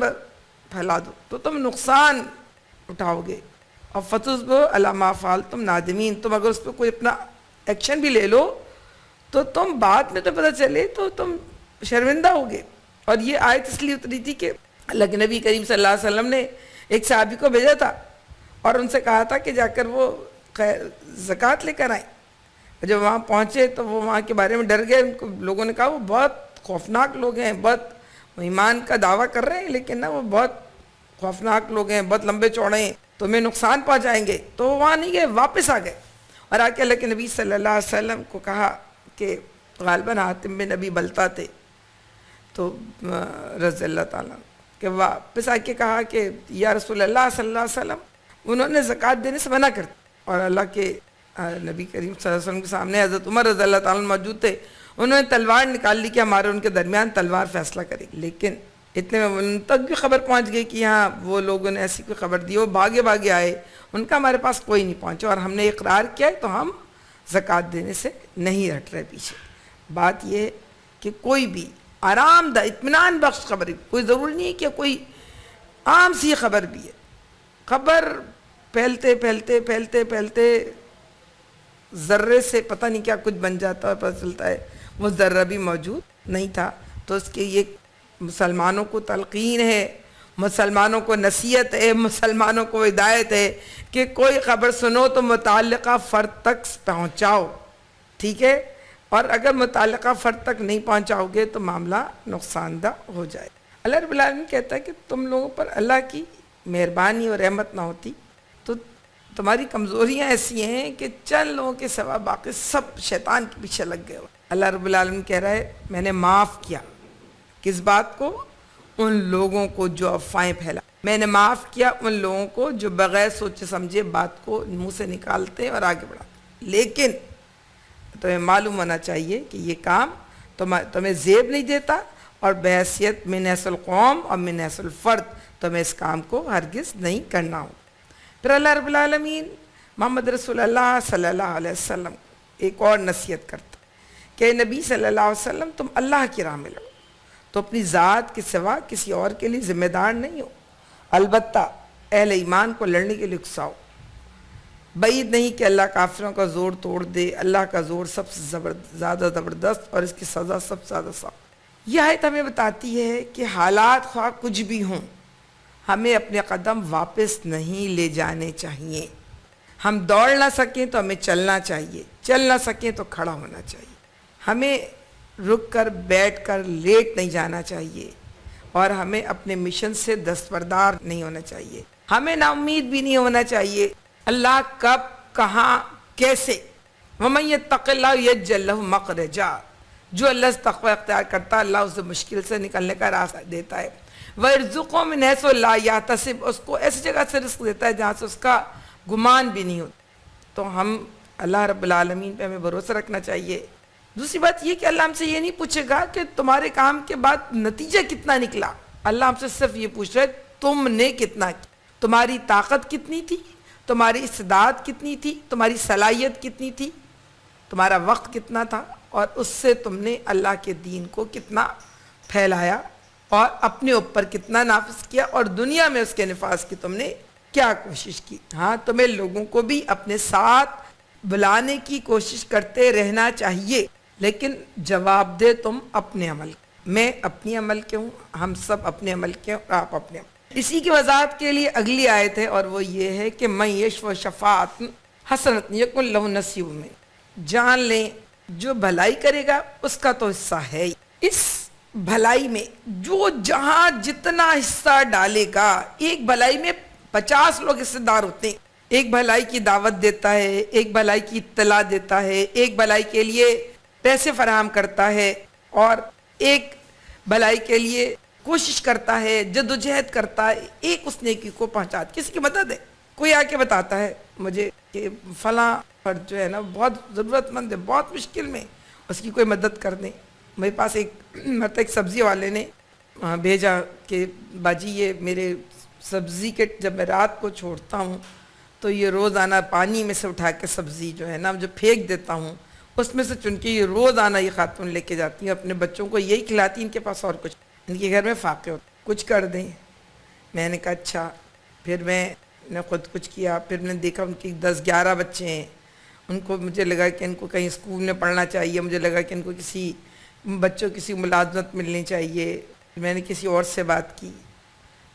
پھیلا دو تو تم نقصان اٹھاؤ گے. اور فتصبحوا علی ما فعلتم نادمین، تم اگر اس پہ کوئی اپنا ایکشن بھی لے لو تو تم بعد میں تو پتہ چلے تو تم شرمندہ ہوگے. اور یہ آیت اس لیے اتری تھی کہ اللہ کے نبی کریم صلی اللہ علیہ وسلم نے ایک صحابی کو بھیجا تھا اور ان سے کہا تھا کہ جا کر وہ زکوٰۃ لے کر آئیں. جب وہاں پہنچے تو وہ وہاں کے بارے میں ڈر گئے. ان کو لوگوں نے کہا وہ بہت خوفناک لوگ ہیں، بہت ایمان کا دعویٰ کر رہے ہیں لیکن نا وہ بہت خوفناک لوگ ہیں، بہت لمبے چوڑے ہیں، تمہیں نقصان پہنچائیں گے. تو وہ وہاں نہیں گئے، واپس آ گئے اور آ کے اللہ کے نبی صلی اللہ علیہ وسلم کو کہا کہ غالباً حاتم بن نبی بلتا تھے تو رضی اللہ تعالیٰ، کہ واپس آ کے کہا کہ یا رسول اللہ صلی اللہ علیہ وسلم، انہوں نے زکوٰۃ دینے سے منع کر دیا. اور اللہ کے نبی کریم صلی اللہ علیہ وسلم کے سامنے حضرت عمر رضی اللہ تعالیٰ موجود تھے. انہوں نے تلوار نکال لی کہ ہمارے ان کے درمیان تلوار فیصلہ کرے. لیکن اتنے میں ان تک بھی خبر پہنچ گئی کہ ہاں وہ لوگوں نے ایسی کوئی خبر دی، وہ بھاگے آئے، ان کا ہمارے پاس کوئی نہیں پہنچا، اور ہم نے اقرار کیا ہے تو ہم زکوٰۃ دینے سے نہیں ہٹ رہے پیچھے. بات یہ ہے کہ کوئی بھی آرام دہ اطمینان بخش خبر، کوئی ضروری نہیں ہے کہ کوئی عام سی خبر بھی ہے، خبر پھیلتے ذرے سے پتہ نہیں کیا کچھ بن جاتا ہے، پتہ چلتا ہے وہ ذرہ بھی موجود نہیں تھا۔ تو اس کے یہ مسلمانوں کو تلقین ہے، مسلمانوں کو نصیحت ہے، مسلمانوں کو ہدایت ہے کہ کوئی خبر سنو تو متعلقہ فرد تک پہنچاؤ، ٹھیک ہے؟ اور اگر متعلقہ فرد تک نہیں پہنچاؤ گے تو معاملہ نقصان دہ ہو جائے۔ اللہ رب العالمین کہتا ہے کہ تم لوگوں پر اللہ کی مہربانی اور رحمت نہ ہوتی تو تمہاری کمزوریاں ایسی ہیں کہ چند لوگوں کے سوا باقی سب شیطان کے پیچھے لگ گئے ہو۔ اللہ رب العالمین کہہ رہا ہے میں نے معاف کیا، کس بات کو؟ ان لوگوں کو جو افواہیں پھیلا، میں نے معاف کیا ان لوگوں کو جو بغیر سوچے سمجھے بات کو منہ سے نکالتے اور آگے بڑھاتے۔ لیکن تمہیں معلوم ہونا چاہیے کہ یہ کام تمہیں زیب نہیں دیتا، اور بحیثیت من حیث القوم اور من حیث الفرد تمہیں اس کام کو ہرگز نہیں کرنا ہو۔ پھر اللہ رب العالمین محمد رسول اللہ صلی اللہ علیہ وسلم کو ایک اور نصیحت کرتا کہ نبی صلی اللہ علیہ وسلم تم اللہ کی راہ میں لڑو تو اپنی ذات کے سوا کسی اور کے لیے ذمہ دار نہیں ہو، البتہ اہل ایمان کو لڑنے کے لیے اکساؤ۔ بعید نہیں کہ اللہ کافروں کا زور توڑ دے، اللہ کا زور سب سے زیادہ زبردست اور اس کی سزا سب سے زیادہ سخت۔ یہ آیت ہمیں بتاتی ہے کہ حالات خواہ کچھ بھی ہوں ہمیں اپنے قدم واپس نہیں لے جانے چاہیے۔ ہم دوڑ نہ سکیں تو ہمیں چلنا چاہیے، چل نہ سکیں تو کھڑا ہونا چاہیے۔ ہمیں رک کر بیٹھ کر لیٹ نہیں جانا چاہیے، اور ہمیں اپنے مشن سے دستبردار نہیں ہونا چاہیے۔ ہمیں نا امید بھی نہیں ہونا چاہیے اللہ کب کہاں کیسے۔ وَمَن يَتَّقِ اللَّهَ يَجْعَل لَّهُ مَخْرَجًا، جو اللہ سے تقوی اختیار کرتا ہے اللہ اسے مشکل سے نکلنے کا راستہ دیتا ہے۔ وَيَرْزُقْهُ مِنْ حَيْثُ لَا يَحْتَسِبُ، اس کو ایسی جگہ سے رزق دیتا ہے جہاں سے اس کا گمان بھی نہیں ہوتا۔ تو ہم اللہ رب العالمین پہ ہمیں بھروسہ رکھنا چاہیے۔ دوسری بات یہ کہ اللہ ہم سے یہ نہیں پوچھے گا کہ تمہارے کام کے بعد نتیجہ کتنا نکلا، اللہ ہم سے صرف یہ پوچھ رہا ہے تم نے کتنا کیا، تمہاری طاقت کتنی تھی، تمہاری استعداد کتنی تھی، تمہاری صلاحیت کتنی تھی، تمہارا وقت کتنا تھا، اور اس سے تم نے اللہ کے دین کو کتنا پھیلایا اور اپنے اوپر کتنا نافذ کیا، اور دنیا میں اس کے نفاذ کی تم نے کیا کوشش کی۔ ہاں تمہیں لوگوں کو بھی اپنے ساتھ بلانے کی کوشش کرتے رہنا چاہیے، لیکن جواب دے تم اپنے عمل۔ میں اپنی عمل کے ہوں، ہم سب اپنے عمل کے ہوں، آپ اپنے عمل۔ اسی کی وضاحت کے لیے اگلی آیت ہے، اور وہ یہ ہے کہ من یشفع شفاعۃ حسنۃ یکن لہ نصیب منہا، جان لیں جو بھلائی کرے گا اس کا تو حصہ ہے ہی۔ اس بھلائی میں جو جہاں جتنا حصہ ڈالے گا، ایک بھلائی میں 50 لوگ حصے دار ہوتے ہیں۔ ایک بھلائی کی دعوت دیتا ہے، ایک بھلائی کی اطلاع دیتا ہے، ایک بھلائی کے لیے پیسے فراہم کرتا ہے، اور ایک بھلائی کے لیے کوشش کرتا ہے، جدوجہد کرتا ہے، ایک اس نیکی کو پہنچاتا، کسی کی مدد ہے۔ کوئی آ کے بتاتا ہے مجھے کہ فلاں فرد جو ہے نا بہت ضرورت مند ہے، بہت مشکل میں، اس کی کوئی مدد کر دیں۔ میرے پاس ایک سبزی والے نے بھیجا کہ باجی یہ میرے سبزی کے جب میں رات کو چھوڑتا ہوں تو یہ روزانہ پانی میں سے اٹھا کے سبزی جو ہے نا جو پھینک دیتا ہوں اس میں سے چن کے یہ روزانہ یہ خاتون لے کے جاتی ہیں، اپنے بچوں کو یہی کھلاتی ہیں، ان کے پاس اور کچھ، ان کے گھر میں فاقے ہوتے، کچھ کر دیں۔ میں نے کہا اچھا۔ پھر میں نے خود کچھ کیا، پھر میں نے دیکھا ان کے 10-11 بچے ہیں، ان کو مجھے لگا کہ ان کو کہیں اسکول میں پڑھنا چاہیے، مجھے لگا کہ ان کو کسی بچوں کسی ملازمت ملنی چاہیے۔ میں نے کسی اور سے بات کی،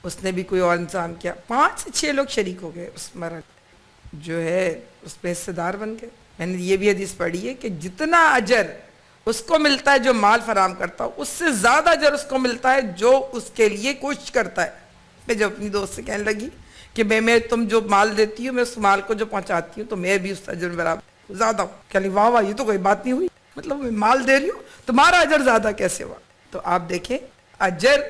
اس نے بھی کوئی اور انتظام کیا، 5 سے 6 لوگ شریک ہو گئے، اس مرحلے جو ہے اس پہ حصے دار بن گئے۔ میں نے یہ بھی حدیث پڑھی ہے کہ جتنا اجر اس کو ملتا ہے جو مال فراہم کرتا ہو، اس سے زیادہ اجر اس کو ملتا ہے جو اس کے لیے کوشش کرتا ہے۔ میں جب اپنی دوست سے کہنے لگی کہ میں تم جو مال دیتی ہوں، میں اس مال کو جو پہنچاتی ہوں تو میں بھی اس اجر میں برابر زیادہ ہوں۔ کہلی واہ واہ، یہ تو کوئی بات نہیں ہوئی، مطلب میں مال دے رہی ہوں تمہارا اجر زیادہ کیسے ہوا؟ تو آپ دیکھیں اجر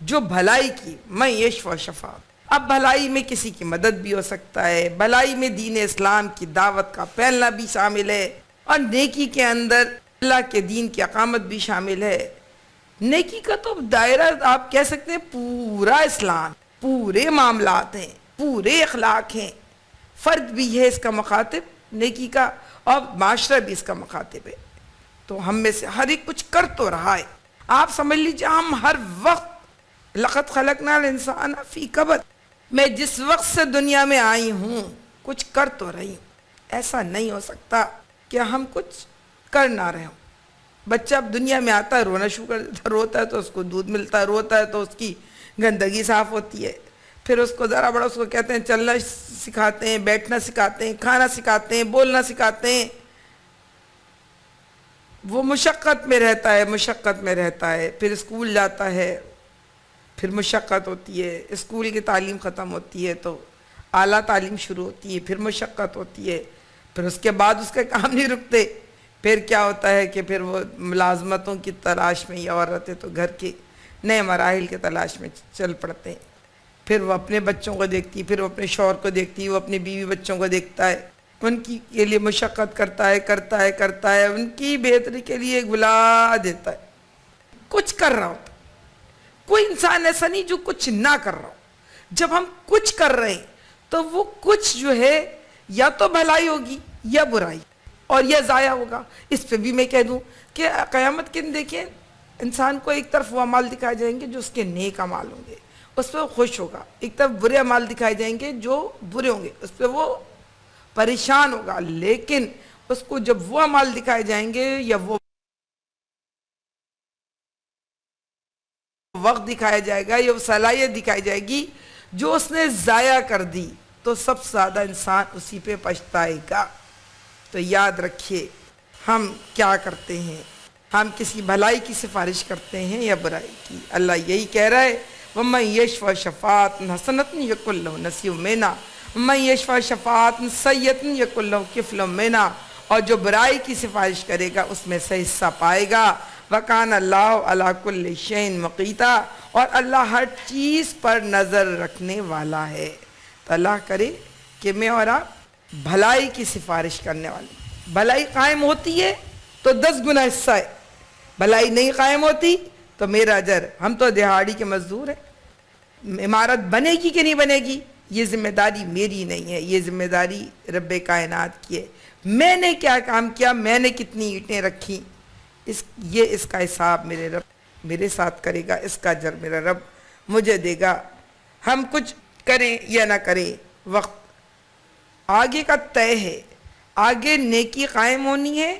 جو بھلائی کی، من یشفع شفاعۃ، اب بھلائی میں کسی کی مدد بھی ہو سکتا ہے، بھلائی میں دین اسلام کی دعوت کا پھیلنا بھی شامل ہے، اور نیکی کے اندر اللہ کے دین کی اقامت بھی شامل ہے۔ نیکی کا تو دائرہ آپ کہہ سکتے ہیں پورا اسلام، پورے معاملات ہیں، پورے اخلاق ہیں، فرد بھی ہے اس کا مخاطب نیکی کا، اور معاشرہ بھی اس کا مخاطب ہے۔ تو ہم میں سے ہر ایک کچھ کر تو رہا ہے۔ آپ سمجھ لیجیے ہم ہر وقت لقد خلقنا الانسان فی کبد، میں جس وقت سے دنیا میں آئی ہوں کچھ کر تو رہی ہوں، ایسا نہیں ہو سکتا کہ ہم کچھ کر نہ رہے ہوں۔ بچہ اب دنیا میں آتا ہے، رونا شروع کر دیتا ہے، روتا ہے تو اس کو دودھ ملتا ہے، روتا ہے تو اس کی گندگی صاف ہوتی ہے، پھر اس کو ذرا بڑا اس کو کہتے ہیں چلنا سکھاتے ہیں، بیٹھنا سکھاتے ہیں، کھانا سکھاتے ہیں، بولنا سکھاتے ہیں، وہ مشقت میں رہتا ہے، مشقت میں رہتا ہے، پھر اسکول جاتا ہے، پھر مشقت ہوتی ہے، اسکول کی تعلیم ختم ہوتی ہے تو اعلیٰ تعلیم شروع ہوتی ہے، پھر مشقت ہوتی ہے، پھر اس کے بعد اس کے کام نہیں رکتے، پھر کیا ہوتا ہے کہ پھر وہ ملازمتوں کی تلاش میں، یہ عورتیں تو گھر کے نئے مراحل کے تلاش میں چل پڑتے ہیں، پھر وہ اپنے بچوں کو دیکھتی، پھر وہ اپنے شوہر کو دیکھتی، وہ اپنی بیوی بچوں کو دیکھتا ہے، ان کی کے لیے مشقت کرتا ہے، ان کی بہتری کے لیے بلا دیتا ہے، کچھ کر رہا ہوتا۔ کوئی انسان ایسا نہیں جو کچھ نہ کر رہا ہو۔ جب ہم کچھ کر رہے ہیں تو وہ کچھ جو ہے یا تو بھلائی ہوگی یا برائی، اور یہ ضائع ہوگا۔ اس پہ بھی میں کہہ دوں کہ قیامت کے دن دیکھیں انسان کو ایک طرف وہ اعمال دکھائے جائیں گے جو اس کے نیک اعمال ہوں گے، اس پہ وہ خوش ہوگا، ایک طرف برے اعمال دکھائے جائیں گے جو برے ہوں گے، اس پہ وہ پریشان ہوگا۔ لیکن اس کو جب وہ اعمال دکھائے جائیں گے یا وہ وقت دکھایا جائے گا یا وہ صلاحیت دکھائی جائے گی جو اس نے ضائع کر دی، تو سب سے زیادہ انسان اسی پہ پچھتائے گا۔ تو یاد رکھیے ہم کیا کرتے ہیں، ہم کسی بھلائی کی سفارش کرتے ہیں یا برائی کی۔ اللہ یہی کہہ رہا ہے وَمَن يَشْفَعْ شَفَاعَةً حَسَنَةً يَكُن لَهُ نَصِيبٌ مِنْهَا وَمَن يَشْفَعْ شَفَاعَةً سَيِّئَةً يَكُن لَهُ كِفْلٌ مِنْهَا، اور جو برائی کی سفارش کرے گا اس میں سے حصہ پائے گا۔ وَكَانَ اللَّهُ عَلَىٰ كُلِّ شَيْءٍ مُقِیتًا، اور اللہ ہر چیز پر نظر رکھنے والا ہے۔ تو اللہ کرے کہ میں اور آپ بھلائی کی سفارش کرنے والے، بھلائی قائم ہوتی ہے تو 10 گنا حصہ ہے، بھلائی نہیں قائم ہوتی تو میرا اجر۔ ہم تو دہاڑی کے مزدور ہیں، عمارت بنے گی کہ نہیں بنے گی یہ ذمہ داری میری نہیں ہے، یہ ذمہ داری رب کائنات کی ہے۔ میں نے کیا کام کیا، میں نے کتنی اینٹیں رکھی، اس کا حساب میرے رب میرے ساتھ کرے گا، اس کا اجر میرا رب مجھے دے گا۔ ہم کچھ کریں یا نہ کریں، وقت آگے کا طے ہے، آگے نیکی قائم ہونی ہے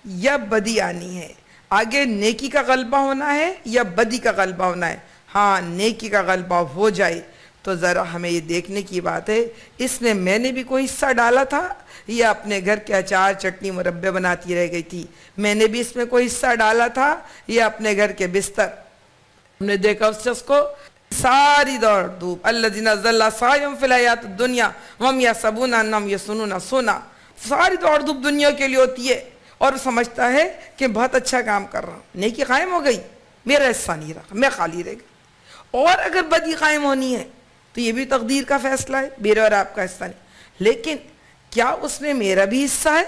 یا بدی آنی ہے، آگے نیکی کا غلبہ ہونا ہے یا بدی کا غلبہ ہونا ہے۔ ہاں نیکی کا غلبہ ہو جائے تو ذرا ہمیں یہ دیکھنے کی بات ہے اس میں نے بھی کوئی حصہ ڈالا تھا یا اپنے گھر کے اچار چٹنی مربے بناتی رہ گئی تھی، میں نے بھی اس میں کوئی حصہ ڈالا تھا یا اپنے گھر کے بستر۔ ہم نے دیکھا اس شخص کو ساری دوڑ دھوپ الذین ضل سعیہم فی الحیاۃ الدنیا وہم یحسبون انہم یحسنون صنعا، ساری دوڑ دھوپ دنیا کے لیے ہوتی ہے اور سمجھتا ہے کہ بہت اچھا کام کر رہا ہوں، نیکی قائم ہو گئی، میرا حصہ نہیں رہا، میں خالی رہ گئی۔ اور اگر بدی قائم ہونی ہے تو یہ بھی تقدیر کا فیصلہ ہے، میرے اور آپ کا حصہ نہیں، لیکن کیا اس میں میرا بھی حصہ ہے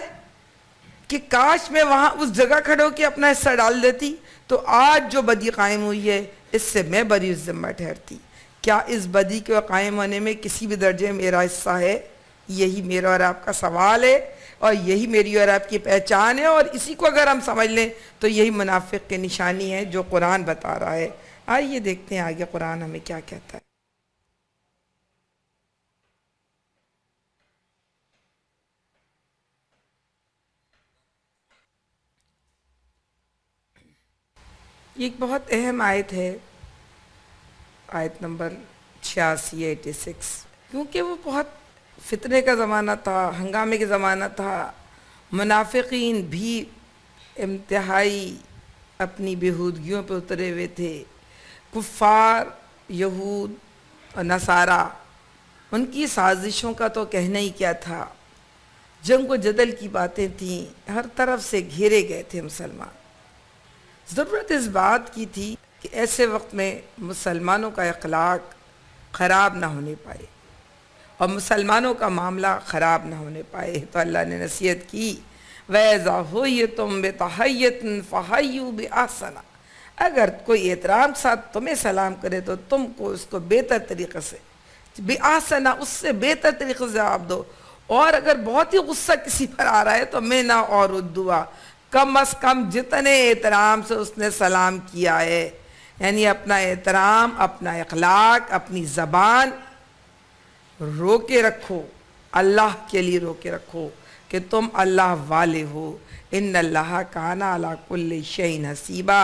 کہ کاش میں وہاں اس جگہ کھڑے ہو کے اپنا حصہ ڈال دیتی تو آج جو بدی قائم ہوئی ہے اس سے میں بری ذمہ ٹھہرتی۔ کیا اس بدی کے قائم ہونے میں کسی بھی درجے میں میرا حصہ ہے؟ یہی میرا اور آپ کا سوال ہے اور یہی میری اور آپ کی پہچان ہے، اور اسی کو اگر ہم سمجھ لیں تو یہی منافق کی نشانی ہے جو قرآن بتا رہا ہے۔ آئیے دیکھتے ہیں آگے قرآن ہمیں کیا کہتا ہے۔ یہ ایک بہت اہم آیت ہے، آیت نمبر 86 کیونکہ وہ بہت فتنے کا زمانہ تھا، ہنگامے کا زمانہ تھا، منافقین بھی انتہائی اپنی بےہودگیوں پہ اترے ہوئے تھے، کفار یہود اور نصارہ ان کی سازشوں کا تو کہنا ہی کیا تھا، جنگ و جدل کی باتیں تھیں، ہر طرف سے گھیرے گئے تھے مسلمان۔ ضرورت اس بات کی تھی کہ ایسے وقت میں مسلمانوں کا اخلاق خراب نہ ہونے پائے اور مسلمانوں کا معاملہ خراب نہ ہونے پائے، تو اللہ نے نصیحت کی وَإِذَا حُيِّيتُم بِتَحِيَّةٍ فَحَيُّوا بِأَحْسَنَ، اگر کوئی احترام کے ساتھ تمہیں سلام کرے تو تم کو اس کو بہتر طریقے سے بِأَحْسَنَ، اس سے بہتر طریقے سے جواب دو، اور اگر بہت ہی غصہ کسی پر آ رہا ہے تو میں نہ اور ردوا، کم از کم جتنے احترام سے اس نے سلام کیا ہے، یعنی اپنا احترام، اپنا اخلاق، اپنی زبان رو کے رکھو، اللہ کے لیے رو کے رکھو، کہ تم اللہ والے ہو، ان اللہ کان علی کل شیء حسیبا،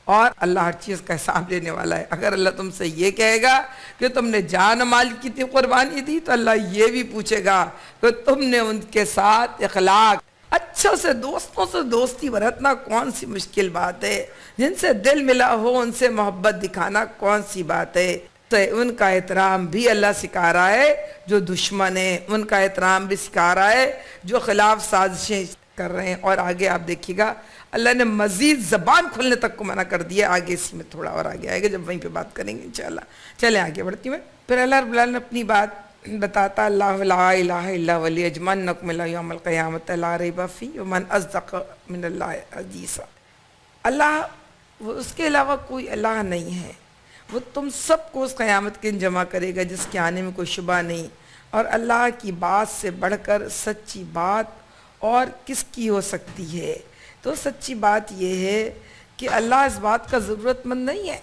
اور اللہ ہر چیز کا حساب لینے والا ہے۔ اگر اللہ تم سے یہ کہے گا کہ تم نے جان و مال کی اتنی قربانی دی، تو اللہ یہ بھی پوچھے گا کہ تم نے ان کے ساتھ اخلاق، اچھوں سے دوستوں سے دوستی برتنا کون سی مشکل بات ہے، جن سے دل ملا ہو ان سے محبت دکھانا کون سی بات ہے۔ تو ان کا احترام بھی اللہ سکھا رہا ہے جو دشمن ہیں، ان کا احترام بھی سکھا رہا ہے جو خلاف سازشیں کر رہے ہیں۔ اور آگے آپ دیکھیے گا اللہ نے مزید زبان کھولنے تک کو منع کر دیا، آگے اس میں تھوڑا اور آگے آئے گا جب وہیں پہ بات کریں گے انشاءاللہ۔ چلیں آگے بڑھتی میں۔ پھر اللہ رب العالمین اپنی بات بتاتا، اللہ لا الہ الا هو لیجمعنکم الی یوم القیامۃ لا ریب فیہ ومن اصدق من اللہ حدیثا۔ اللہ، وہ اس کے علاوہ کوئی اللہ نہیں ہے، وہ تم سب کو اس قیامت کے دن جمع کرے گا جس کے آنے میں کوئی شبہ نہیں، اور اللہ کی بات سے بڑھ کر سچی بات اور کس کی ہو سکتی ہے؟ تو سچی بات یہ ہے کہ اللہ اس بات کا ضرورت مند نہیں ہے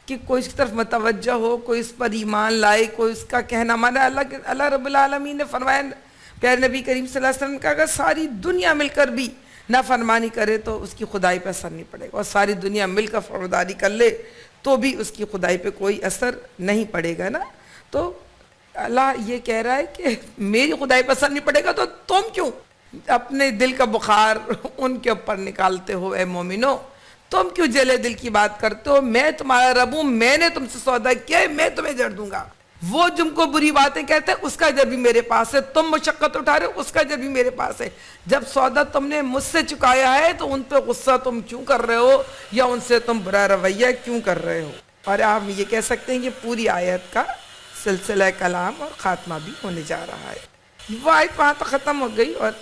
کہ کوئی اس کی طرف متوجہ ہو، کوئی اس پر ایمان لائے، کوئی اس کا کہنا مانے۔ اللہ رب العالمین نے فرمایا، پیارے نبی کریم صلی اللہ علیہ وسلم نے کہا اگر ساری دنیا مل کر بھی نافرمانی کرے تو اس کی خدائی پہ اثر نہیں پڑے گا، اور ساری دنیا مل کر فرمانبرداری کر لے تو بھی اس کی خدائی پہ کوئی اثر نہیں پڑے گا نا۔ تو اللہ یہ کہہ رہا ہے کہ میری خدائی پہ اثر نہیں پڑے گا تو تم کیوں اپنے دل کا بخار ان کے اوپر نکالتے ہو؟ اے مومنو، تم کیوں جلے دل کی بات کرتے ہو؟ میں تمہارا رب ہوں، میں نے تم سے سودا کیا ہے، میں تمہیں اجر دوں گا۔ وہ جن کو بری باتیں کہتے ہیں اس کا اجر بھی میرے پاس ہے، تم مشقت اٹھا رہے ہو اس کا اجر بھی میرے پاس ہے۔ جب سودا تم نے مجھ سے چکایا ہے تو ان پہ غصہ تم کیوں کر رہے ہو، یا ان سے تم برا رویہ کیوں کر رہے ہو؟ اور آپ یہ کہہ سکتے ہیں کہ پوری آیت کا سلسلہ کلام اور خاتمہ بھی ہونے جا رہا ہے۔ وہ آیت وہاں تک ختم ہو گئی اور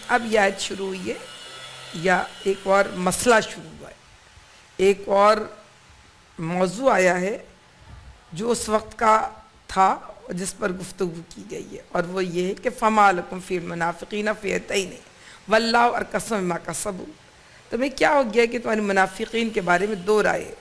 اب یہ آیت شروع ہوئی ہے، یا ایک اور مسئلہ شروع ہوا ہے، ایک اور موضوع آیا ہے جو اس وقت کا تھا جس پر گفتگو کی گئی ہے، اور وہ یہ ہے کہ فما لکم فی المنافقین فئتین واللہ ارکسہم بما کسبوا۔ تمہیں کیا ہو گیا کہ تمہارے منافقین کے بارے میں دو رائے ہیں،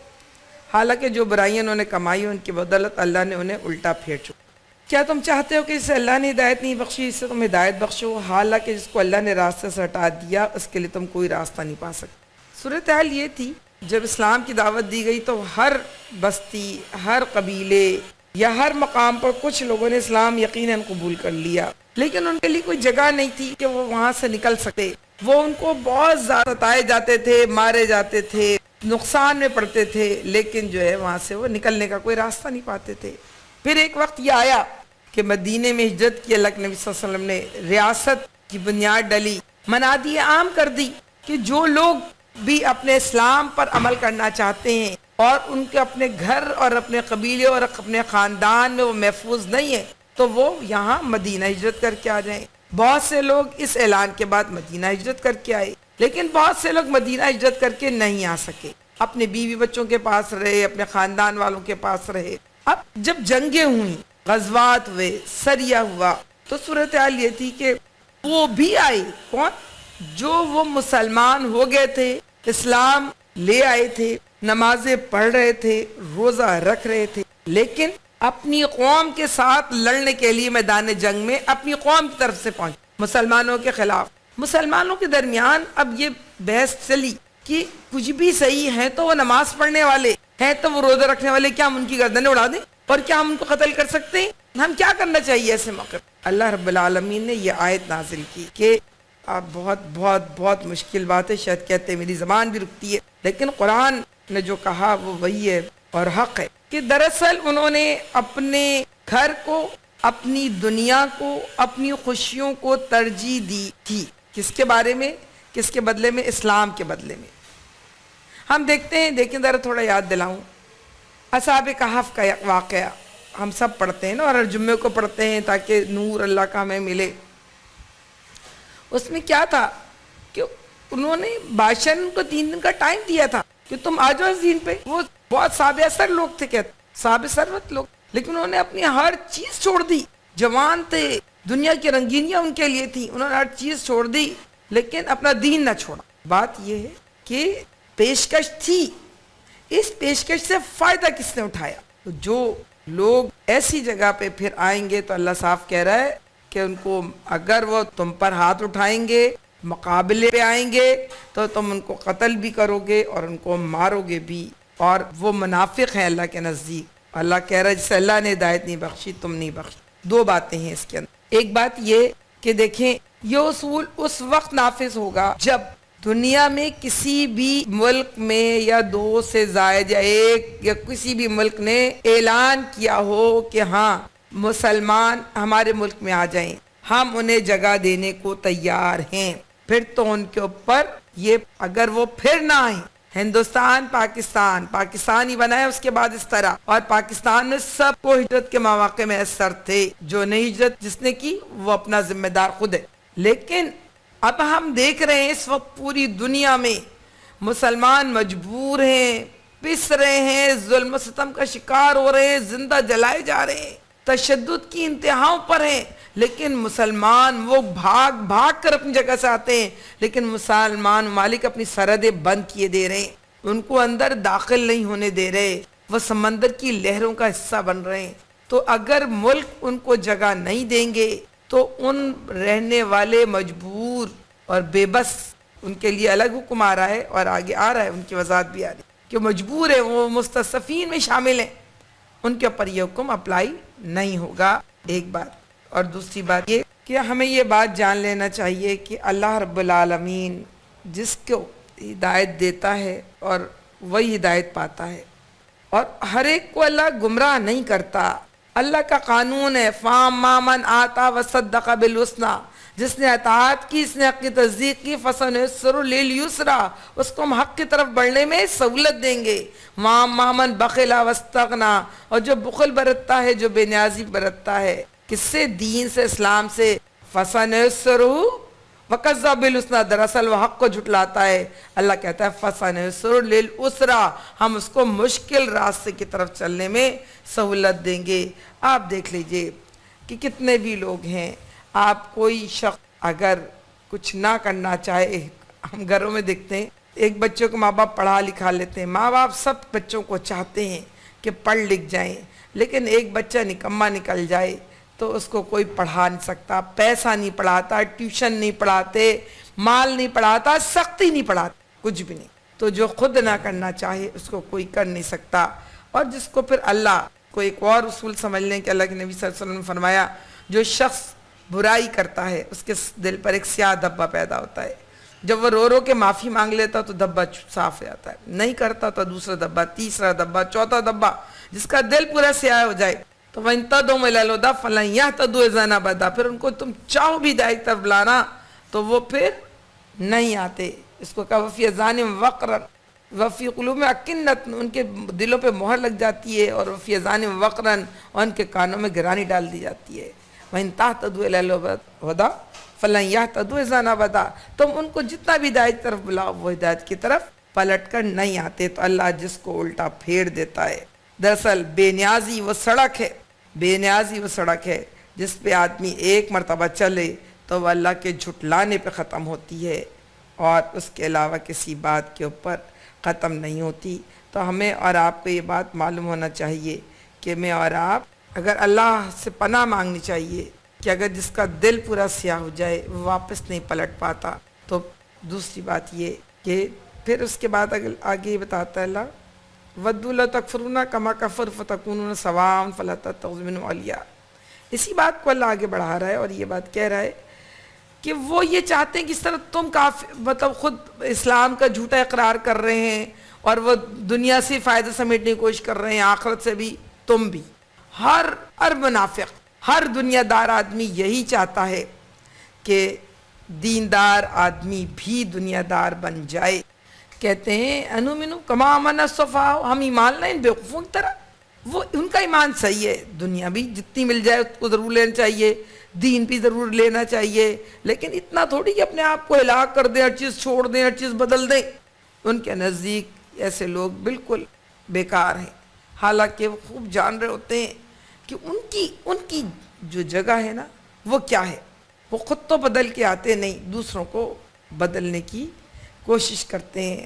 حالانکہ جو برائیاں انہوں نے کمائی ان کی بدولت اللہ نے انہیں الٹا پھیر چکا۔ کیا تم چاہتے ہو کہ جسے اللہ نے ہدایت نہیں بخشی اس سے تم ہدایت بخشو، حالانکہ جس کو اللہ نے راستے سے ہٹا دیا اس کے لیے تم کوئی راستہ نہیں پا سکتے۔ صورتحال یہ تھی جب اسلام کی دعوت دی گئی تو ہر بستی، ہر قبیلے یا ہر مقام پر کچھ لوگوں نے اسلام یقیناً قبول کر لیا، لیکن ان کے لیے کوئی جگہ نہیں تھی کہ وہ وہاں سے نکل سکتے۔ وہ ان کو بہت زیادہ ستائے جاتے تھے، مارے جاتے تھے، نقصان میں پڑتے تھے، لیکن جو ہے وہاں سے وہ نکلنے کا کوئی راستہ نہیں پاتے تھے۔ پھر ایک وقت یہ آیا کہ مدینے میں ہجرت کی، اللہ کے نبی صلی اللہ علیہ وسلم نے ریاست کی بنیاد ڈلی، منادی عام کر دی کہ جو لوگ بھی اپنے اسلام پر عمل کرنا چاہتے ہیں اور ان کے اپنے گھر اور اپنے قبیلے اور اپنے خاندان میں وہ محفوظ نہیں ہے تو وہ یہاں مدینہ ہجرت کر کے آ جائیں۔ بہت سے لوگ اس اعلان کے بعد مدینہ ہجرت کر کے آئے، لیکن بہت سے لوگ مدینہ ہجرت کر کے نہیں آ سکے، اپنے بیوی بچوں کے پاس رہے، اپنے خاندان والوں کے پاس رہے۔ اب جب جنگیں ہوئیں، غزوات ہوئے، سریہ ہوا، تو صورتحال یہ تھی کہ وہ بھی آئے، کون؟ جو وہ مسلمان ہو گئے تھے، اسلام لے آئے تھے، نمازیں پڑھ رہے تھے، روزہ رکھ رہے تھے، لیکن اپنی قوم کے ساتھ لڑنے کے لیے میدان جنگ میں اپنی قوم کی طرف سے پہنچے، مسلمانوں کے خلاف۔ مسلمانوں کے درمیان اب یہ بحث چلی کہ کچھ بھی صحیح ہے تو وہ نماز پڑھنے والے ہیں، تو وہ روزہ رکھنے والے، کیا ہم ان کی گردنیں اڑا دیں اور کیا ہم ان کو قتل کر سکتے ہیں؟ ہم کیا کرنا چاہیے ایسے موقع؟ اللہ رب العالمین نے یہ آیت نازل کی کہ آپ بہت بہت بہت مشکل بات ہے، شاید کہتے ہیں میری زبان بھی رکتی ہے، لیکن قرآن نے جو کہا وہ وہی ہے اور حق ہے، کہ دراصل انہوں نے اپنے گھر کو، اپنی دنیا کو، اپنی خوشیوں کو ترجیح دی تھی۔ کس کے بارے میں؟ کس کے بدلے میں؟ اسلام کے بدلے میں۔ ہم دیکھتے ہیں، دیکھیں ذرا تھوڑا یاد دلاؤں، اصحاب کہف کا واقعہ ہم سب پڑھتے ہیں نا، اور ہر جمعے کو پڑھتے ہیں تاکہ نور اللہ کا ہمیں ملے۔ اس میں کیا تھا کہ انہوں نے بادشاہ نے ان کو 3 دن کا ٹائم دیا تھا کہ تم آ جاؤ اس دین پہ۔ وہ بہت صاحب اثر لوگ تھے، کہتے صاحب ثروت لوگ، لیکن انہوں نے اپنی ہر چیز چھوڑ دی۔ جوان تھے، دنیا کی رنگینیاں ان کے لیے تھی، انہوں نے ہر چیز چھوڑ دی لیکن اپنا دین نہ چھوڑا۔ بات یہ ہے کہ پیشکش تھی، اس پیشکش سے فائدہ کس نے اٹھایا؟ تو جو لوگ ایسی جگہ پہ پھر آئیں گے تو اللہ صاف کہہ رہا ہے کہ ان کو اگر وہ تم پر ہاتھ اٹھائیں گے، مقابلے پہ آئیں گے، تو تم ان کو قتل بھی کرو گے اور ان کو مارو گے بھی، اور وہ منافق ہیں اللہ کے نزدیک۔ اللہ کہہ رہا ہے جسے اللہ نے ہدایت نہیں بخشی تم نہیں بخشی۔ دو باتیں ہیں اس کے اندر۔ ایک بات یہ کہ دیکھیں یہ اصول اس وقت نافذ ہوگا جب دنیا میں کسی بھی ملک میں یا دو سے زائد یا ایک یا کسی بھی ملک نے اعلان کیا ہو کہ ہاں مسلمان ہمارے ملک میں آ جائیں، ہم انہیں جگہ دینے کو تیار ہیں، پھر تو ان کے اوپر یہ اگر وہ پھر نہ آئیں، ہندوستان پاکستان ہی بنا ہے اس کے بعد اس طرح، اور پاکستان میں سب کو ہجرت کے مواقع میں اثر تھے، جو نہیں ہجرت جس نے کی وہ اپنا ذمہ دار خود ہے۔ لیکن اب ہم دیکھ رہے ہیں اس وقت پوری دنیا میں مسلمان مجبور ہیں، پس رہے ہیں، ظلم و ستم کا شکار ہو رہے ہیں، زندہ جلائے جا رہے ہیں، تشدد کی انتہاؤں پر ہیں، لیکن مسلمان وہ بھاگ بھاگ کر اپنی جگہ سے آتے ہیں، لیکن مسلمان ممالک اپنی سرحدیں بند کیے دے رہے ہیں، ان کو اندر داخل نہیں ہونے دے رہے، وہ سمندر کی لہروں کا حصہ بن رہے ہیں۔ تو اگر ملک ان کو جگہ نہیں دیں گے تو ان رہنے والے مجبور اور بے بس، ان کے لیے الگ حکم آ رہا ہے اور آگے آ رہا ہے، ان کی وضاحت بھی آ رہی ہے کہ مجبور ہے، وہ مستضعفین میں شامل ہیں، ان کے اوپر یہ حکم اپلائی نہیں ہوگا، ایک بات۔ اور دوسری بات یہ کہ ہمیں یہ بات جان لینا چاہیے کہ اللہ رب العالمین جس کو ہدایت دیتا ہے اور وہی ہدایت پاتا ہے، اور ہر ایک کو اللہ گمراہ نہیں کرتا۔ اللہ کا قانون ہے فَأَمَّا مَنْ آتَى وَصَدَّقَ بِالْحُسْنَىٰ، جس نے اطاعت کی، اس نے حق کی تصدیق کی، فَسَنُيَسِّرُهُ لِلْيُسْرَىٰ، اس کو ہم حق کی طرف بڑھنے میں سہولت دیں گے۔ وَأَمَّا مَنْ بَخِلَ وَاسْتَغْنَىٰ، اور جو بخل برتتا ہے، جو بے نیازی برتتا ہے کس سے؟ دین سے، اسلام سے، فَسَنُيَسِّرُهُ وَكَذَّبَ بِالْحُسْنَىٰ، دراصل وہ حق کو جھٹلاتا ہے۔ اللہ کہتا ہے فَسَنُيَسِّرُهُ لِلْعُسْرَىٰ، ہم اس کو مشکل راستے کی طرف چلنے میں سہولت دیں گے۔ آپ دیکھ لیجئے کہ کتنے بھی لوگ ہیں، آپ کوئی شخص اگر کچھ نہ کرنا چاہے، ہم گھروں میں دیکھتے ہیں ایک بچوں کو ماں باپ پڑھا لکھا لیتے ہیں، ماں باپ سب بچوں کو چاہتے ہیں کہ پڑھ لکھ جائیں، لیکن ایک بچہ نکما نکل جائے تو اس کو کوئی پڑھا نہیں سکتا، پیسہ نہیں پڑھاتا، ٹیوشن نہیں پڑھاتے، مال نہیں پڑھاتا، سختی نہیں پڑھاتا، کچھ بھی نہیں۔ تو جو خود نہ کرنا چاہے اس کو کوئی کر نہیں سکتا، اور جس کو پھر اللہ کو ایک اور اصول سمجھ لیں کہ اللہ کے نبی صلی اللہ علیہ وسلم نے فرمایا جو شخص برائی کرتا ہے اس کے دل پر ایک سیاہ دھبا پیدا ہوتا ہے، جب وہ رو رو کے معافی مانگ لیتا تو دھبا صاف ہو جاتا ہے، نہیں کرتا تو دوسرا دھبا، تیسرا دھبا، چوتھا دھبا، جس کا دل پورا سیاہ ہو جائے تو وَإِن تَدْعُوهُمْ إِلَى الْهُدَىٰ فَلَن يَهْتَدُوا إِذًا أَبَدًا، پھر ان کو تم چاہو بھی ہدایت طرف لانا تو وہ پھر نہیں آتے۔ اس کو کہا وَفِي أَذَانِهِمْ وَقْرٌ وَفِي قُلُوبِهِمْ أَكِنَّةٌ، ان کے دلوں پہ مہر لگ جاتی ہے، اور وَفِي أَذَانِهِمْ وَقْرٌ، اور ان کے کانوں میں گرانی ڈال دی جاتی ہے۔ وَإِن تَهْتَدُوا إِلَى الْهُدَىٰ فَلَن يَهْتَدُوا إِذًا أَبَدًا، تم ان کو جتنا بھی ہدایت طرف بلاؤ وہ ہدایت کی طرف پلٹ کر نہیں آتے۔ تو اللہ جس کو الٹا پھیر دیتا ہے، دراصل بے نیازی وہ سڑک ہے، بے نیازی وہ سڑک ہے جس پہ آدمی ایک مرتبہ چلے تو وہ اللہ کے جھٹلانے پہ ختم ہوتی ہے، اور اس کے علاوہ کسی بات کے اوپر ختم نہیں ہوتی۔ تو ہمیں اور آپ کو یہ بات معلوم ہونا چاہیے کہ میں اور آپ اگر اللہ سے پناہ مانگنی چاہیے کہ اگر جس کا دل پورا سیاہ ہو جائے وہ واپس نہیں پلٹ پاتا۔ تو دوسری بات یہ کہ پھر اس کے بعد اگر آگے یہ بتاتا ہے اللہ وَدُّوا لَوْ تَكْفُرُونَ كَمَا كَفَرُوا فَتَكُونُونَ سَوَاءً فَلَا تَتَّخِذُوا مِنْهُمْ أَوْلِيَاءَ، اسی بات کو اللہ آگے بڑھا رہا ہے اور یہ بات کہہ رہا ہے کہ وہ یہ چاہتے ہیں کہ اس طرح تم مطلب خود اسلام کا جھوٹا اقرار کر رہے ہیں اور وہ دنیا سے فائدہ سمیٹنے کی کوشش کر رہے ہیں، آخرت سے بھی، تم بھی، ہر منافق، ہر دنیا دار آدمی یہی چاہتا ہے کہ دیندار آدمی بھی دنیا دار بن جائے۔ کہتے ہیں انُؤْمِنُ كَمَا آمَنَ السُّفَهَاءُ، ہم ایمان لائیں بے وقوفوں کی طرح۔ وہ ان کا ایمان صحیح ہے، دنیا بھی جتنی مل جائے اس کو ضرور لینا چاہیے، دین بھی ضرور لینا چاہیے، لیکن اتنا تھوڑی کہ اپنے آپ کو ہلاک کر دیں، ہر چیز چھوڑ دیں، ہر چیز بدل دیں۔ ان کے نزدیک ایسے لوگ بالکل بیکار ہیں، حالانکہ وہ خوب جان رہے ہوتے ہیں کہ ان کی جو جگہ ہے نا وہ کیا ہے۔ وہ خود تو بدل کے آتے نہیں، دوسروں کو بدلنے کی کوشش کرتے ہیں،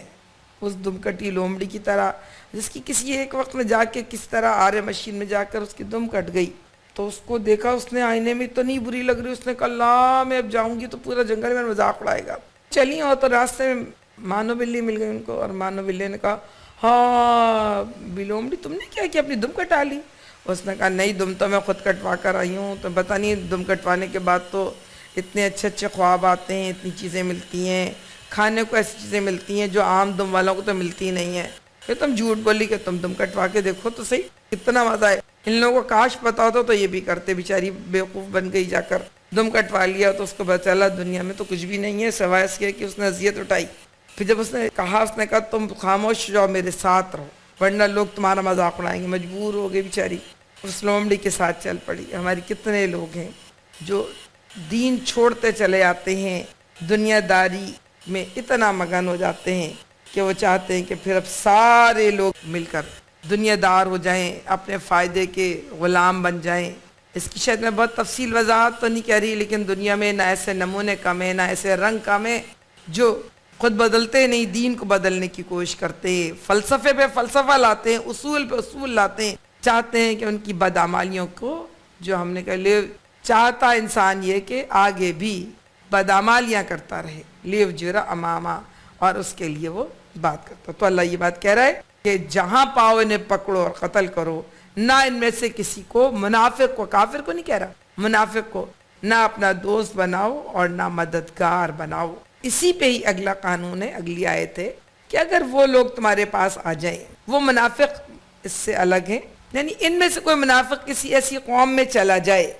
اس دم کٹی لومڑی کی طرح جس کی کسی ایک وقت میں جا کے کس طرح آرے مشین میں جا کر اس کی دم کٹ گئی، تو اس کو دیکھا اس نے آئینے میں اتنی بری لگ رہی، اس نے کہا اللہ میں اب جاؤں گی تو پورا جنگل میں مذاق اڑائے گا. چلی اور تو راستے میں مانو بلی مل گئی ان کو، اور مانو بلی نے کہا ہاں بلومڑی تم نے کیا کیا، اپنی دم کٹا لی؟ اس نے کہا نہیں، دم تو میں خود کٹوا کر آئی ہوں. تو پتہ نہیں دم کٹوانے کے بعد تو اتنے اچھے اچھے خواب آتے ہیں، اتنی چیزیں ملتی ہیں، کھانے کو ایسی چیزیں ملتی ہیں جو عام دم والوں کو تو ملتی نہیں ہیں. کہ تم جھوٹ بولی کہ تم دم کٹوا کے دیکھو تو صحیح، کتنا مزہ ہے. ان لوگوں کو کاش پتا ہوتا تو یہ بھی کرتے، بیچاری بیوقوف بن گئی، جا کر دم کٹوا لیا تو اس کو پتہ چلا دنیا میں تو کچھ بھی نہیں ہے سوائے اس کے کہ اس نے اذیت اٹھائی. پھر جب اس نے کہا تم خاموش جاؤ میرے ساتھ رہو ورنہ لوگ تمہارا مذاق اڑائیں گے. مجبور ہو گئی بیچاری، اس لومڑی کے ساتھ چل پڑی. ہماری کتنے لوگ ہیں جو دین چھوڑتے چلے آتے ہیں، دنیا داری میں اتنا مگن ہو جاتے ہیں کہ وہ چاہتے ہیں کہ پھر اب سارے لوگ مل کر دنیا دار ہو جائیں، اپنے فائدے کے غلام بن جائیں. اس کی شاید میں بہت تفصیل وضاحت تو نہیں کہہ رہی، لیکن دنیا میں نہ ایسے نمونے کم ہیں، نہ ایسے رنگ کم ہیں جو خود بدلتے نہیں، دین کو بدلنے کی کوشش کرتے ہیں، فلسفے پہ فلسفہ لاتے ہیں، اصول پہ اصول لاتے ہیں، چاہتے ہیں کہ ان کی بدعمالیوں کو، جو ہم نے کہا چاہتا انسان یہ کہ آگے بھی بدعمالیاں کرتا رہے، لیو جرا اماما، اور اس کے لیے وہ بات کرتا. تو اللہ یہ بات کہہ رہا ہے کہ جہاں پاؤ انہیں پکڑو اور قتل کرو، نہ ان میں سے کسی کو، منافق کو، کافر کو نہیں کہہ رہا، منافق کو نہ اپنا دوست بناؤ اور نہ مددگار بناؤ. اسی پہ ہی اگلا قانون ہے، اگلی آیت ہے کہ اگر وہ لوگ تمہارے پاس آ جائیں، وہ منافق اس سے الگ ہیں، یعنی ان میں سے کوئی منافق کسی ایسی قوم میں چلا جائے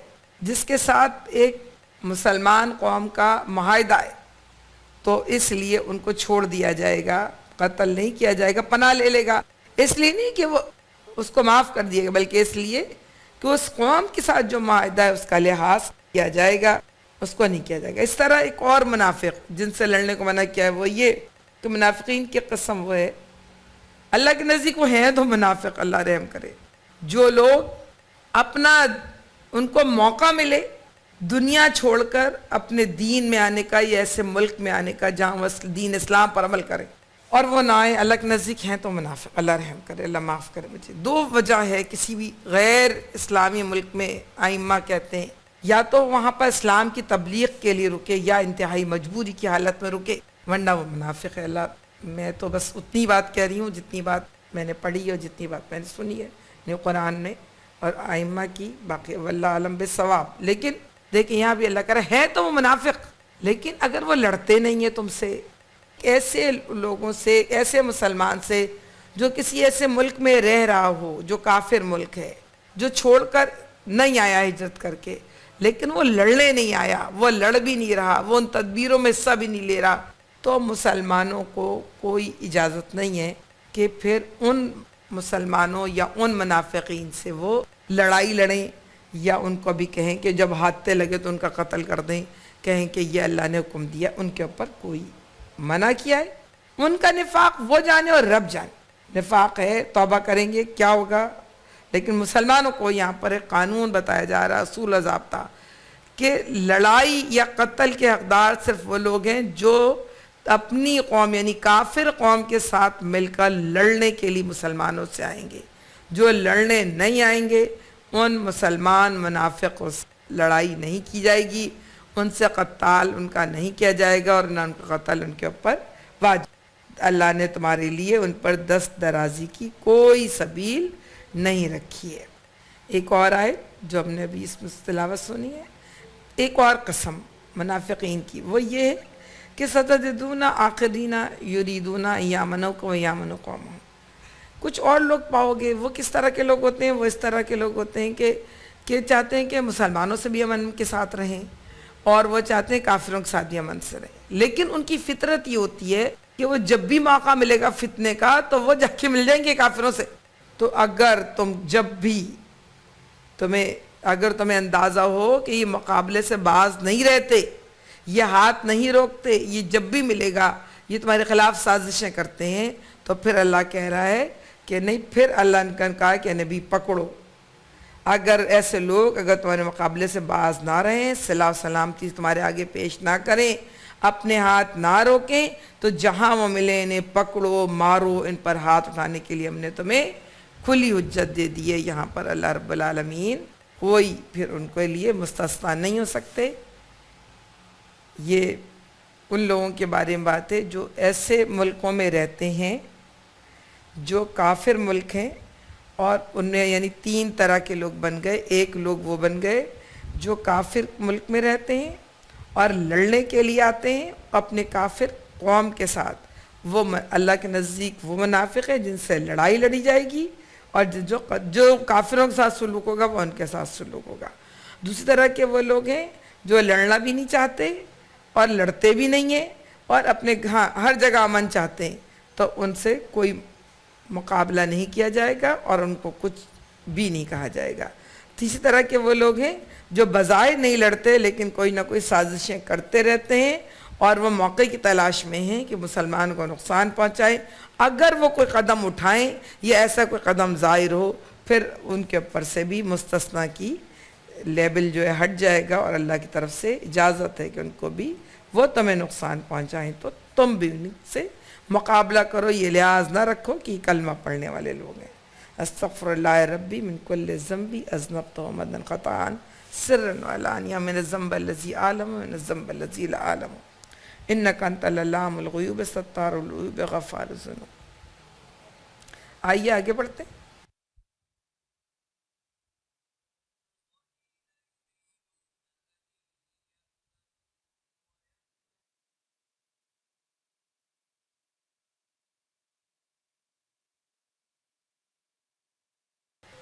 جس کے ساتھ ایک مسلمان قوم کا معاہدہ ہے، تو اس لیے ان کو چھوڑ دیا جائے گا، قتل نہیں کیا جائے گا، پناہ لے لے گا. اس لیے نہیں کہ وہ اس کو معاف کر دیے گا، بلکہ اس لیے کہ اس قوم کے ساتھ جو معاہدہ ہے اس کا لحاظ کیا جائے گا، اس کو نہیں کیا جائے گا. اس طرح ایک اور منافق جن سے لڑنے کو منع کیا ہے وہ یہ کہ منافقین کی قسم وہ ہے، اللہ کے نزدیک وہ ہیں تو منافق، اللہ رحم کرے، جو لوگ اپنا ان کو موقع ملے دنیا چھوڑ کر اپنے دین میں آنے کا یا ایسے ملک میں آنے کا جہاں وہ دین اسلام پر عمل کرے اور وہ نہ آئیں، اللہ کے نزدیک ہیں تو منافق، اللہ رحم کرے، اللہ معاف کرے مجھے. دو وجہ ہے کسی بھی غیر اسلامی ملک میں ائمہ کہتے ہیں یا تو وہاں پر اسلام کی تبلیغ کے لیے رکے یا انتہائی مجبوری کی حالت میں رکے، ورنہ وہ منافق ہے. اللہ، میں تو بس اتنی بات کہہ رہی ہوں جتنی بات میں نے پڑھی اور جتنی بات میں نے سنی ہے قرآن میں اور ائمہ کی، باقی واللہ عالم بالصواب. لیکن دیکھیں یہاں بھی اللہ کہہ رہا ہے تو وہ منافق، لیکن اگر وہ لڑتے نہیں ہیں تم سے، ایسے لوگوں سے، ایسے مسلمان سے جو کسی ایسے ملک میں رہ رہا ہو جو کافر ملک ہے، جو چھوڑ کر نہیں آیا ہجرت کر کے، لیکن وہ لڑنے نہیں آیا، وہ لڑ بھی نہیں رہا، وہ ان تدبیروں میں حصہ بھی نہیں لے رہا، تو مسلمانوں کو کوئی اجازت نہیں ہے کہ پھر ان مسلمانوں یا ان منافقین سے وہ لڑائی لڑیں یا ان کو بھی کہیں کہ جب ہاتھے لگے تو ان کا قتل کر دیں، کہیں کہ یہ اللہ نے حکم دیا. ان کے اوپر کوئی منع کیا ہے، ان کا نفاق وہ جانے اور رب جانے. نفاق ہے، توبہ کریں گے کیا ہوگا، لیکن مسلمانوں کو یہاں پر ایک قانون بتایا جا رہا ہے، اصول و ضابطہ، کہ لڑائی یا قتل کے حقدار صرف وہ لوگ ہیں جو اپنی قوم یعنی کافر قوم کے ساتھ مل کر لڑنے کے لیے مسلمانوں سے آئیں گے. جو لڑنے نہیں آئیں گے ان مسلمان منافق سے لڑائی نہیں کی جائے گی، ان سے قتال ان کا نہیں کیا جائے گا اور نہ ان کا قتل ان کے اوپر واجب. اللہ نے تمہارے لیے ان پر دست درازی کی کوئی سبیل نہیں رکھی ہے. ایک اور آیت جو ہم نے ابھی اس میں تلاوت سنی ہے، ایک اور قسم منافقین کی، وہ یہ ہے کہ ستجدون آخرین یریدون یامنوکم ویامن قومہم. کچھ اور لوگ پاؤ گے، وہ کس طرح کے لوگ ہوتے ہیں، وہ اس طرح کے لوگ ہوتے ہیں کہ چاہتے ہیں کہ مسلمانوں سے بھی امن کے ساتھ رہیں اور وہ چاہتے ہیں کافروں کے ساتھ بھی امن سے رہیں، لیکن ان کی فطرت یہ ہوتی ہے کہ وہ جب بھی موقع ملے گا فتنے کا تو وہ جا کے مل جائیں گے کافروں سے. تو اگر تم جب بھی اگر تمہیں اندازہ ہو کہ یہ مقابلے سے باز نہیں رہتے، یہ ہاتھ نہیں روکتے، یہ جب بھی ملے گا یہ تمہارے خلاف سازشیں کرتے ہیں، تو پھر اللہ کہہ رہا ہے کہ نہیں، پھر اللہ نے کہا کہ نبی پکڑو. اگر ایسے لوگ اگر تمہارے مقابلے سے باز نہ رہیں، صلاح و سلامتی تمہارے آگے پیش نہ کریں، اپنے ہاتھ نہ روکیں، تو جہاں وہ ملے انہیں پکڑو، مارو. ان پر ہاتھ اٹھانے کے لیے ہم نے تمہیں کھلی حجت دے دی ہے. یہاں پر اللہ رب العالمین کوئی پھر ان کے لیے مستثنا نہیں ہو سکتے۔ یہ ان لوگوں کے بارے میں بات ہے جو ایسے ملکوں میں رہتے ہیں جو کافر ملک ہیں، اور ان میں یعنی 3 طرح کے لوگ بن گئے۔ ایک لوگ وہ بن گئے جو کافر ملک میں رہتے ہیں اور لڑنے کے لیے آتے ہیں اپنے کافر قوم کے ساتھ، وہ اللہ کے نزدیک وہ منافق ہیں جن سے لڑائی لڑی جائے گی، اور جو کافروں کے ساتھ سلوک ہوگا وہ ان کے ساتھ سلوک ہوگا۔ دوسری طرح کے وہ لوگ ہیں جو لڑنا بھی نہیں چاہتے اور لڑتے بھی نہیں ہیں اور اپنے ہر جگہ امن چاہتے ہیں، تو ان سے کوئی مقابلہ نہیں کیا جائے گا اور ان کو کچھ بھی نہیں کہا جائے گا۔ تیسری طرح کے وہ لوگ ہیں جو بظاہر نہیں لڑتے لیکن کوئی نہ کوئی سازشیں کرتے رہتے ہیں اور وہ موقع کی تلاش میں ہیں کہ مسلمان کو نقصان پہنچائیں۔ اگر وہ کوئی قدم اٹھائیں یا ایسا کوئی قدم ظاہر ہو، پھر ان کے اوپر سے بھی مستثنی کی لیبل جو ہے ہٹ جائے گا، اور اللہ کی طرف سے اجازت ہے کہ ان کو بھی وہ تمہیں نقصان پہنچائیں تو تم بھی ان سے مقابلہ کرو۔ یہ لحاظ نہ رکھو کہ کلمہ پڑھنے والے لوگ ہیں۔ استغفر اللہ ربی من کل ذنب اذنبت مدا خطأ سرا وعلانیہ من الذنب الذی اعلم ومن الذنب الذی لا اعلم انک انت علام الغیوب ستار العیوب غفار الذنوب۔ آئیے آگے بڑھتے ہیں۔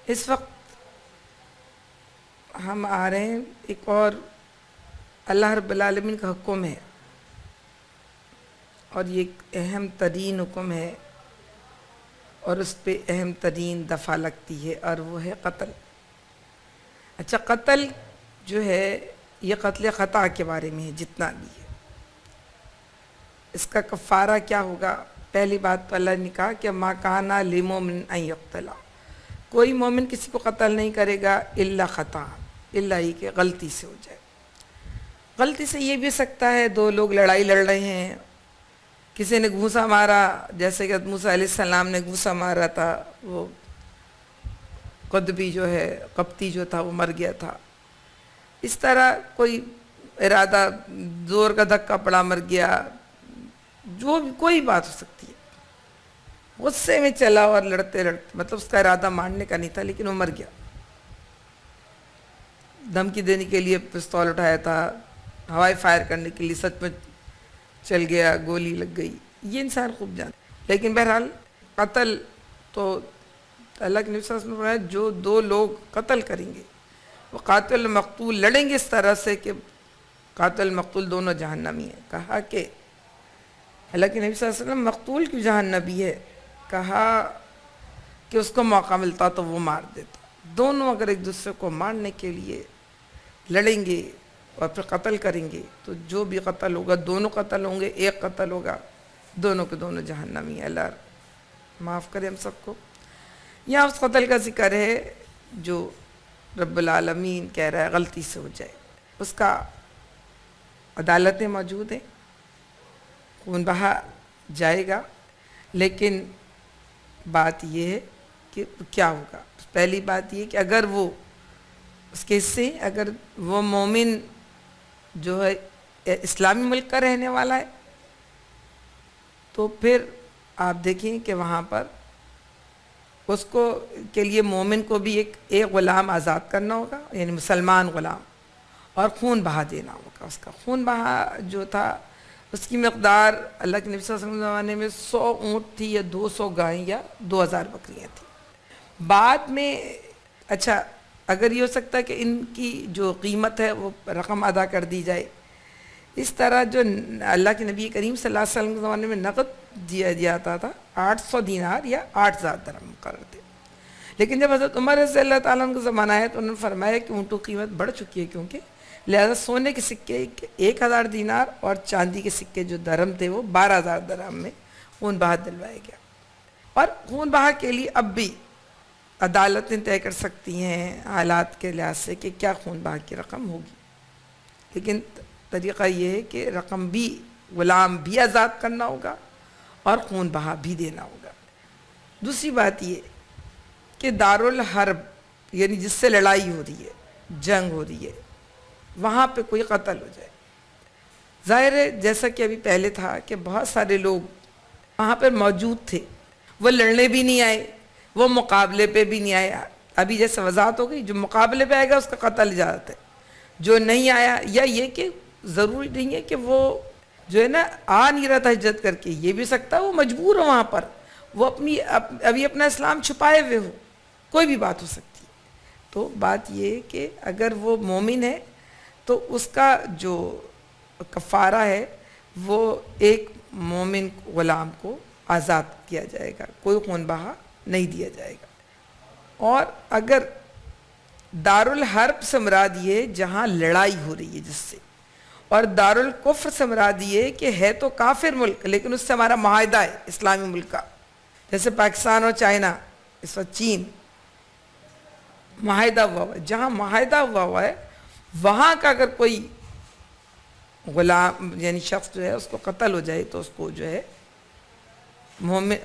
اس وقت ہم آ رہے ہیں ایک اور اللہ رب العالمین کا حکم ہے، اور یہ ایک اہم ترین حکم ہے اور اس پہ اہم ترین دفعہ لگتی ہے، اور وہ ہے قتل۔ اچھا، قتل جو ہے یہ قتل خطا کے بارے میں ہے جتنا بھی ہے۔ اس کا کفارہ کیا ہوگا؟ پہلی بات تو اللہ نے کہا کہ ما کان للمؤمن ان یقتل، کوئی مومن کسی کو قتل نہیں کرے گا الا خطا، الا ہی کہ غلطی سے ہو جائے۔ غلطی سے یہ بھی ہو سکتا ہے 2 لوگ لڑائی لڑ رہے ہیں، کسی نے گھوسا مارا، جیسے کہ موسیٰ علیہ السلام نے گھوسا مارا تھا، وہ قدبی جو ہے قبطی جو تھا وہ مر گیا تھا۔ اس طرح کوئی ارادہ زور کا دھکا پڑا مر گیا، جو بھی کوئی بات ہو سکتی ہے۔ غصے میں چلا اور لڑتے لڑتے، مطلب اس کا ارادہ مارنے کا نہیں تھا لیکن وہ مر گیا۔ دھمکی دینے کے لیے پستول اٹھایا تھا، ہوائی فائر کرنے کے لیے سچ میں چل گیا، گولی لگ گئی، یہ انسان خوب جانتا۔ لیکن بہرحال قتل تو اللہ کے نبی صلی اللہ علیہ وسلم نے فرمایا جو 2 لوگ قتل کریں گے وہ قاتل مقتول لڑیں گے اس طرح سے کہ قاتل مقتول دونوں جہنمی ہیں۔ کہا کہ اللہ کے نبی صلی اللہ علیہ وسلم مقتول کیوں جہنمی ہے؟ کہا کہ اس کو موقع ملتا تو وہ مار دیتا۔ دونوں اگر ایک دوسرے کو مارنے کے لیے لڑیں گے اور پھر قتل کریں گے تو جو بھی قتل ہوگا، دونوں قتل ہوں گے، ایک قتل ہوگا، دونوں کے دونوں جہنمی ہیں۔ اللہ معاف کرے ہم سب کو۔ یہاں اس قتل کا ذکر ہے جو رب العالمین کہہ رہا ہے غلطی سے ہو جائے، اس کا عدالتیں موجود ہیں، خون بہا جائے گا، لیکن بات یہ ہے کہ کیا ہوگا۔ پہلی بات یہ کہ اگر وہ اس کے حصے، اگر وہ مومن جو ہے اسلامی ملک کا رہنے والا ہے تو پھر آپ دیکھیں کہ وہاں پر اس کو کے لیے مومن کو بھی ایک غلام آزاد کرنا ہوگا، یعنی مسلمان غلام، اور خون بہا دینا ہوگا۔ اس کا خون بہا جو تھا اس کی مقدار اللہ کے نبی صلی اللہ علیہ وسلم زمانے میں 100 اونٹ تھی یا 200 گائیں یا 2000 بکریاں تھیں۔ بعد میں اچھا اگر یہ ہو سکتا ہے کہ ان کی جو قیمت ہے وہ رقم ادا کر دی جائے، اس طرح جو اللہ کے نبی کریم صلی اللہ علیہ وسلم کے زمانے میں نقد دیا جاتا تھا 800 دینار یا 8000 درہم مقرر تھے، لیکن جب حضرت عمر رضی اللہ تعالیٰ عنہ کا زمانہ ہے تو انہوں نے فرمایا کہ اونٹوں کی قیمت بڑھ چکی ہے، کیونکہ لہذا سونے کے سکے 1000 دینار اور چاندی کے سکے جو درہم تھے وہ 12000 درہم میں خون بہا دلوایا گیا۔ اور خون بہا کے لیے اب بھی عدالتیں طے کر سکتی ہیں حالات کے لحاظ سے کہ کیا خون بہا کی رقم ہوگی، لیکن طریقہ یہ ہے کہ رقم بھی، غلام بھی آزاد کرنا ہوگا اور خون بہا بھی دینا ہوگا۔ دوسری بات یہ کہ دارالحرب یعنی جس سے لڑائی ہو رہی ہے جنگ ہو رہی ہے، وہاں پہ کوئی قتل ہو جائے، ظاہر ہے جیسا کہ ابھی پہلے تھا کہ بہت سارے لوگ وہاں پر موجود تھے، وہ لڑنے بھی نہیں آئے، وہ مقابلے پہ بھی نہیں آیا. ابھی جیسے وضاحت ہو گئی، جو مقابلے پہ آئے گا اس کا قتل اجازت ہے، جو نہیں آیا، یا یہ کہ ضروری نہیں ہے کہ وہ جو ہے نا آ نہیں رہا تھا ہجرت کر کے، یہ بھی سکتا ہے وہ مجبور ہو وہاں پر، وہ ابھی اپنا اسلام چھپائے ہوئے ہو، کوئی بھی بات ہو سکتی ہے. تو بات یہ کہ اگر وہ مومن ہے تو اس کا جو کفارہ ہے وہ ایک مومن غلام کو آزاد کیا جائے گا، کوئی خون بہا نہیں دیا جائے گا. اور اگر دارالحرب سے مراد یہ جہاں لڑائی ہو رہی ہے جس سے، اور دارالکفر سے مراد یہ کہ ہے تو کافر ملک لیکن اس سے ہمارا معاہدہ ہے اسلامی ملک کا، جیسے پاکستان اور چائنا، اس وقت چین، معاہدہ ہوا ہوا ہے. جہاں معاہدہ ہوا ہوا ہے وہاں کا اگر کوئی غلام یعنی شخص جو ہے اس کو قتل ہو جائے تو اس کو جو ہے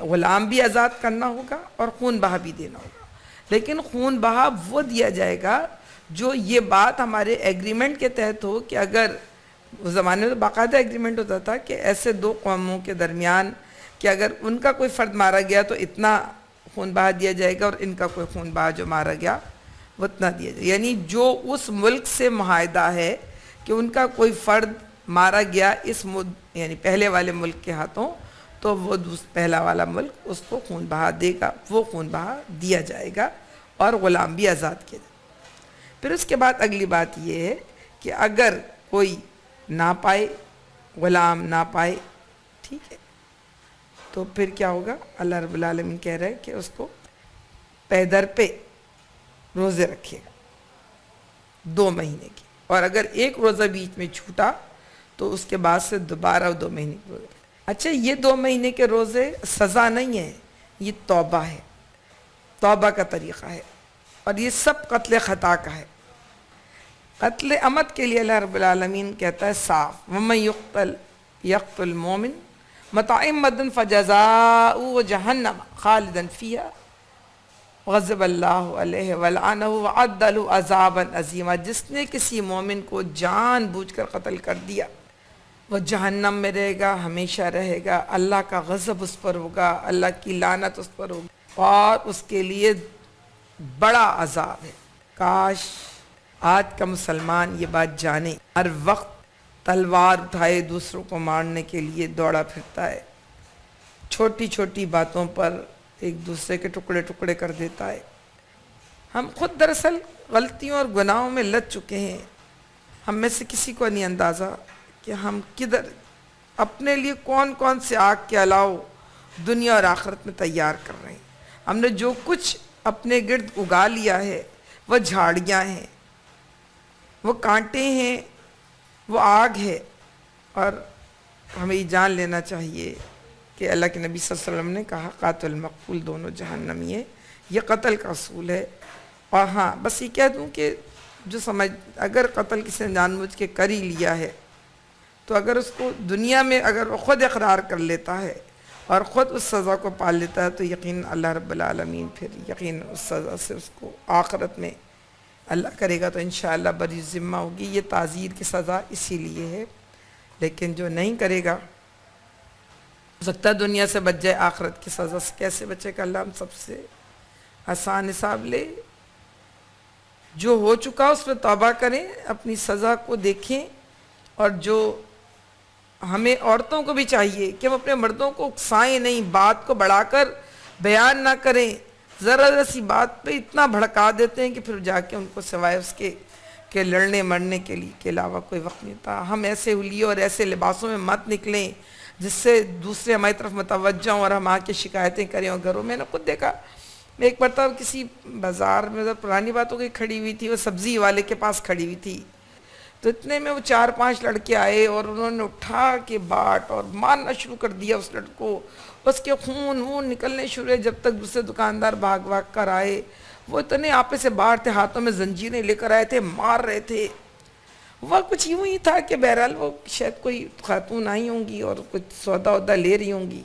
غلام بھی آزاد کرنا ہوگا اور خون بہا بھی دینا ہوگا. لیکن خون بہا وہ دیا جائے گا جو یہ بات ہمارے ایگریمنٹ کے تحت ہو، کہ اگر اس زمانے میں باقاعدہ ایگریمنٹ ہوتا تھا کہ ایسے دو قوموں کے درمیان کہ اگر ان کا کوئی فرد مارا گیا تو اتنا خون بہا دیا جائے گا، اور ان کا کوئی خون بہا جو مارا گیا وہ اتنا دیا جائے گا. یعنی جو اس ملک سے معاہدہ ہے کہ ان کا کوئی فرد مارا گیا اس یعنی پہلے والے ملک کے ہاتھوں، تو وہ پہلا والا ملک اس کو خون بہا دے گا، وہ خون بہا دیا جائے گا اور غلام بھی آزاد کیا جائے گا. پھر اس کے بعد اگلی بات یہ ہے کہ اگر کوئی نہ پائے، غلام نہ پائے، ٹھیک ہے، تو پھر کیا ہوگا؟ اللہ رب العالمین کہہ رہے ہیں کہ اس کو پے در پہ روزے رکھے گا 2 مہینے کی، اور اگر ایک روزہ بیچ میں چھوٹا تو اس کے بعد سے دوبارہ 2 مہینے کے روزے. اچھا، یہ 2 مہینے کے روزے سزا نہیں ہے، یہ توبہ ہے، توبہ کا طریقہ ہے، اور یہ سب قتل خطا کا ہے. قتل عمد کے لیے اللہ رب العالمین کہتا ہے صاف، وَمَن يقتل مؤمن متعمدا فجزاؤہ جہنم خالدا فیہا غضب اللہ علیہ ولعنہ وعد له عذابا عظیما. جس نے کسی مومن کو جان بوجھ کر قتل کر دیا وہ جہنم میں رہے گا، ہمیشہ رہے گا، اللہ کا غضب اس پر ہوگا، اللہ کی لعنت اس پر ہوگی، اور اس کے لیے بڑا عذاب ہے. کاش آج کا مسلمان یہ بات جانے، ہر وقت تلوار اٹھائے دوسروں کو مارنے کے لیے دوڑا پھرتا ہے، چھوٹی چھوٹی باتوں پر ایک دوسرے کے ٹکڑے ٹکڑے کر دیتا ہے. ہم خود دراصل غلطیوں اور گناہوں میں لگ چکے ہیں. ہم میں سے کسی کو نہیں اندازہ کہ ہم کدھر اپنے لیے کون کون سے آگ کے علاوہ دنیا اور آخرت میں تیار کر رہے ہیں. ہم نے جو کچھ اپنے گرد اگا لیا ہے وہ جھاڑیاں ہیں، وہ کانٹے ہیں، وہ آگ ہے. اور ہمیں یہ جان لینا چاہیے کہ اللہ کے نبی صلی اللہ علیہ وسلم نے کہا قاتل مقتول دونوں جہنمی ہیں، یہ قتل کا اصول ہے. اور ہاں بس یہ کہہ دوں کہ جو اگر قتل کسی نے جان بوجھ کے کر ہی لیا ہے تو اگر اس کو دنیا میں اگر وہ خود اقرار کر لیتا ہے اور خود اس سزا کو پال لیتا ہے تو یقین اللہ رب العالمین پھر یقین اس سزا سے اس کو آخرت میں اللہ کرے گا تو انشاءاللہ بری ذمہ ہوگی. یہ تعزیر کی سزا اسی لیے ہے. لیکن جو نہیں کرے گا ہو سکتا ہے دنیا سے بچ جائے، آخرت کی سزا سے کیسے بچے گا؟ اللہ ہم سب سے آسان حساب لے. جو ہو چکا اس پہ توبہ کریں، اپنی سزا کو دیکھیں. اور جو ہمیں عورتوں کو بھی چاہیے کہ ہم اپنے مردوں کو اکسائیں نہیں، بات کو بڑھا کر بیان نہ کریں. ذرا ذرا سی بات پہ اتنا بھڑکا دیتے ہیں کہ پھر جا کے ان کو سوائے اس کے کہ لڑنے مرنے کے علاوہ کوئی وقت نہیں تھا. ہم ایسے حلیے اور ایسے لباسوں میں مت نکلیں جس سے دوسرے ہماری طرف متوجہ ہوں اور ہم آ کے شکایتیں کریں. اور گھروں میں نے خود دیکھا، میں ایک مرتبہ کسی بازار میں پرانی بات ہو گئی کھڑی ہوئی تھی، وہ سبزی والے کے پاس کھڑی ہوئی تھی، تو اتنے میں وہ 4-5 لڑکے آئے اور انہوں نے اٹھا کے باٹ اور مارنا شروع کر دیا اس لڑکو. اس کے خون نکلنے شروع ہوئے جب تک دوسرے دکاندار بھاگ کر آئے. وہ اتنے آپے سے باہر تھے، ہاتھوں میں زنجیریں لے کر آئے تھے، مار رہے تھے. وہ کچھ یوں ہی تھا کہ بہرحال وہ شاید کوئی خاتون آئی ہوں گی اور کچھ سودا ودا لے رہی ہوں گی،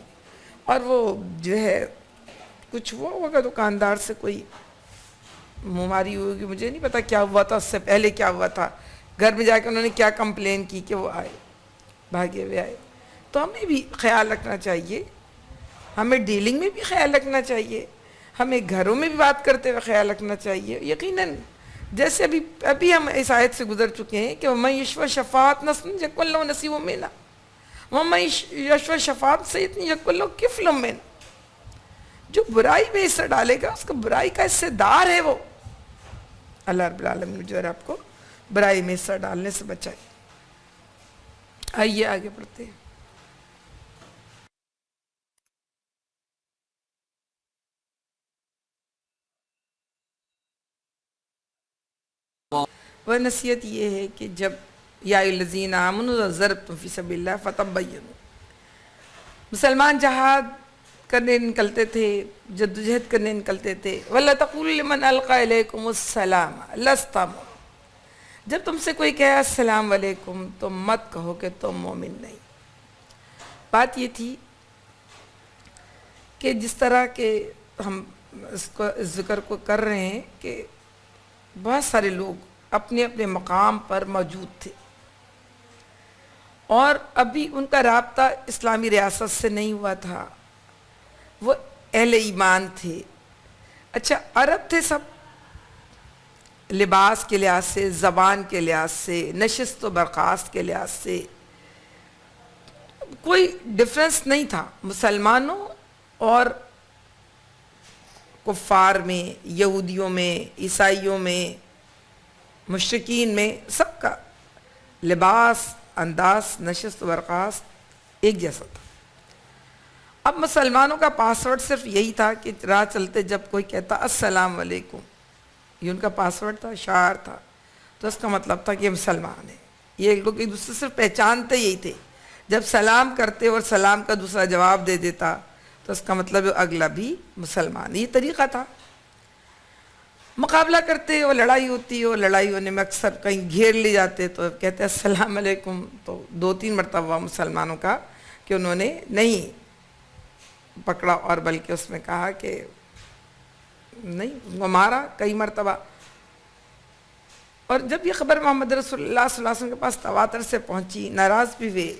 اور وہ جو ہے کچھ وہ ہوگا دکاندار سے کوئی منہ ماری ہوگی، مجھے نہیں پتا کیا ہوا تھا، اس سے پہلے کیا ہوا تھا، گھر میں جا کے انہوں نے کیا کمپلین کی کہ وہ آئے، بھاگے ہوئے آئے. تو ہمیں بھی خیال رکھنا چاہیے، ہمیں ڈیلنگ میں بھی خیال رکھنا چاہیے، ہمیں گھروں میں بھی بات کرتے ہوئے خیال رکھنا چاہیے. یقیناً جیسے ابھی ہم اس آیت سے گزر چکے ہیں کہ وَمَن یشفع شفاعۃ یکن لہ نصیب منہا وَمَن یشفع شفاعۃ سیئۃ یکن لہ کفل منہا. جو برائی میں حصہ ڈالے گا اس کا برائی کا حصے دار ہے وہ. اللہ رب العالمین جو ہے آپ کو برائی میں حصہ ڈالنے سے بچائے. آئیے آگے بڑھتے ہیں. وہ نصیحت یہ ہے کہ جب یا الذین آمنوا اذا ضربتم فی سبیل اللہ فتبینوا، مسلمان جہاد کرنے نکلتے تھے، جدوجہد کرنے نکلتے تھے. وَلَا تَقُولُوا لِمَنْ أَلْقَىٰ إِلَيْكُمُ السَّلَامَ لَسْتَ مُؤْمِنًا. جب تم سے کوئی کہے السلام علیکم تو مت کہو کہ تم مومن نہیں. بات یہ تھی کہ جس طرح کہ ہم اس ذکر کو کر رہے ہیں کہ بہت سارے لوگ اپنے اپنے مقام پر موجود تھے اور ابھی ان کا رابطہ اسلامی ریاست سے نہیں ہوا تھا، وہ اہل ایمان تھے. اچھا عرب تھے سب، لباس کے لحاظ سے، زبان کے لحاظ سے، نشست و برخاست کے لحاظ سے کوئی ڈفرنس نہیں تھا مسلمانوں اور کفار میں، یہودیوں میں، عیسائیوں میں، مشرکین میں. سب کا لباس، انداز، نشست و برخاست ایک جیسا تھا. اب مسلمانوں کا پاسورڈ صرف یہی تھا کہ راہ چلتے جب کوئی کہتا السلام علیکم، یہ ان کا پاسورڈ تھا، شعار تھا، تو اس کا مطلب تھا کہ یہ مسلمان ہے. یہ لوگ ایک دوسرے سے پہچانتے یہی تھے. جب سلام کرتے اور سلام کا دوسرا جواب دے دیتا تو اس کا مطلب اگلا بھی مسلمان. یہ طریقہ تھا. مقابلہ کرتے اور لڑائی ہوتی اور لڑائی ہونے میں اکثر کہیں گھیر لے جاتے تو کہتے السلام علیکم. تو 2-3 مرتبہ مسلمانوں کا کہ انہوں نے نہیں پکڑا اور بلکہ اس میں کہا کہ نہیں، وہ مارا کئی مرتبہ. اور جب یہ خبر محمد رسول اللہ صلی اللہ علیہ وسلم کے پاس تواتر سے پہنچی، ناراض بھی ہوئے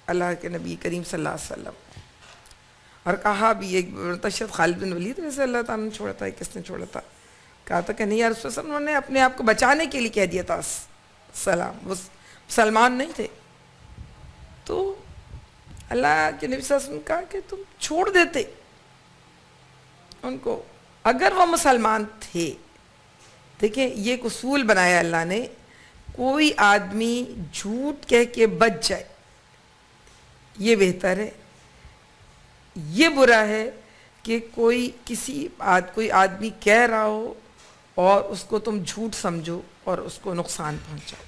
اللہ کے نبی کریم صلی اللہ علیہ وسلم، اور کہا بھی ایک مرتشد خالد بن ولید رضی اللہ تعالیٰ نے چھوڑا تھا. کس نے چھوڑا تھا؟ کہا تھا کہ نہیں یا رسول اللہ، انہوں نے اپنے آپ کو بچانے کے لیے کہہ دیا تھا سلام، وہ مسلمان نہیں تھے. تو اللہ کے نبی صلی اللہ علیہ وسلم نے کہا کہ تم چھوڑ دیتے ان کو اگر وہ مسلمان تھے. دیکھیں یہ ایک اصول بنایا اللہ نے، کوئی آدمی جھوٹ کہہ کے بچ جائے یہ بہتر ہے. یہ برا ہے کہ کوئی آدمی کہہ رہا ہو اور اس کو تم جھوٹ سمجھو اور اس کو نقصان پہنچاؤ.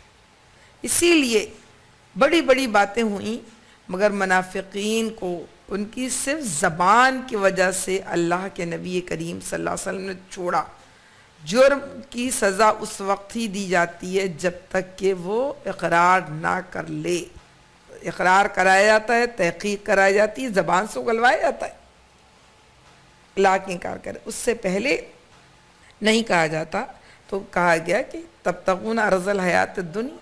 اسی لیے بڑی بڑی باتیں ہوئیں مگر منافقین کو ان کی صرف زبان کی وجہ سے اللہ کے نبی کریم صلی اللہ علیہ وسلم نے چھوڑا. جرم کی سزا اس وقت ہی دی جاتی ہے جب تک کہ وہ اقرار نہ کر لے. اقرار کرایا جاتا ہے، تحقیق کرائی جاتی ہے، زبان سے اگلوایا جاتا ہے، لاکھ انکار کرے، اس سے پہلے نہیں کہا جاتا. تو کہا گیا کہ تبتغون عرض الحیات الدنیا،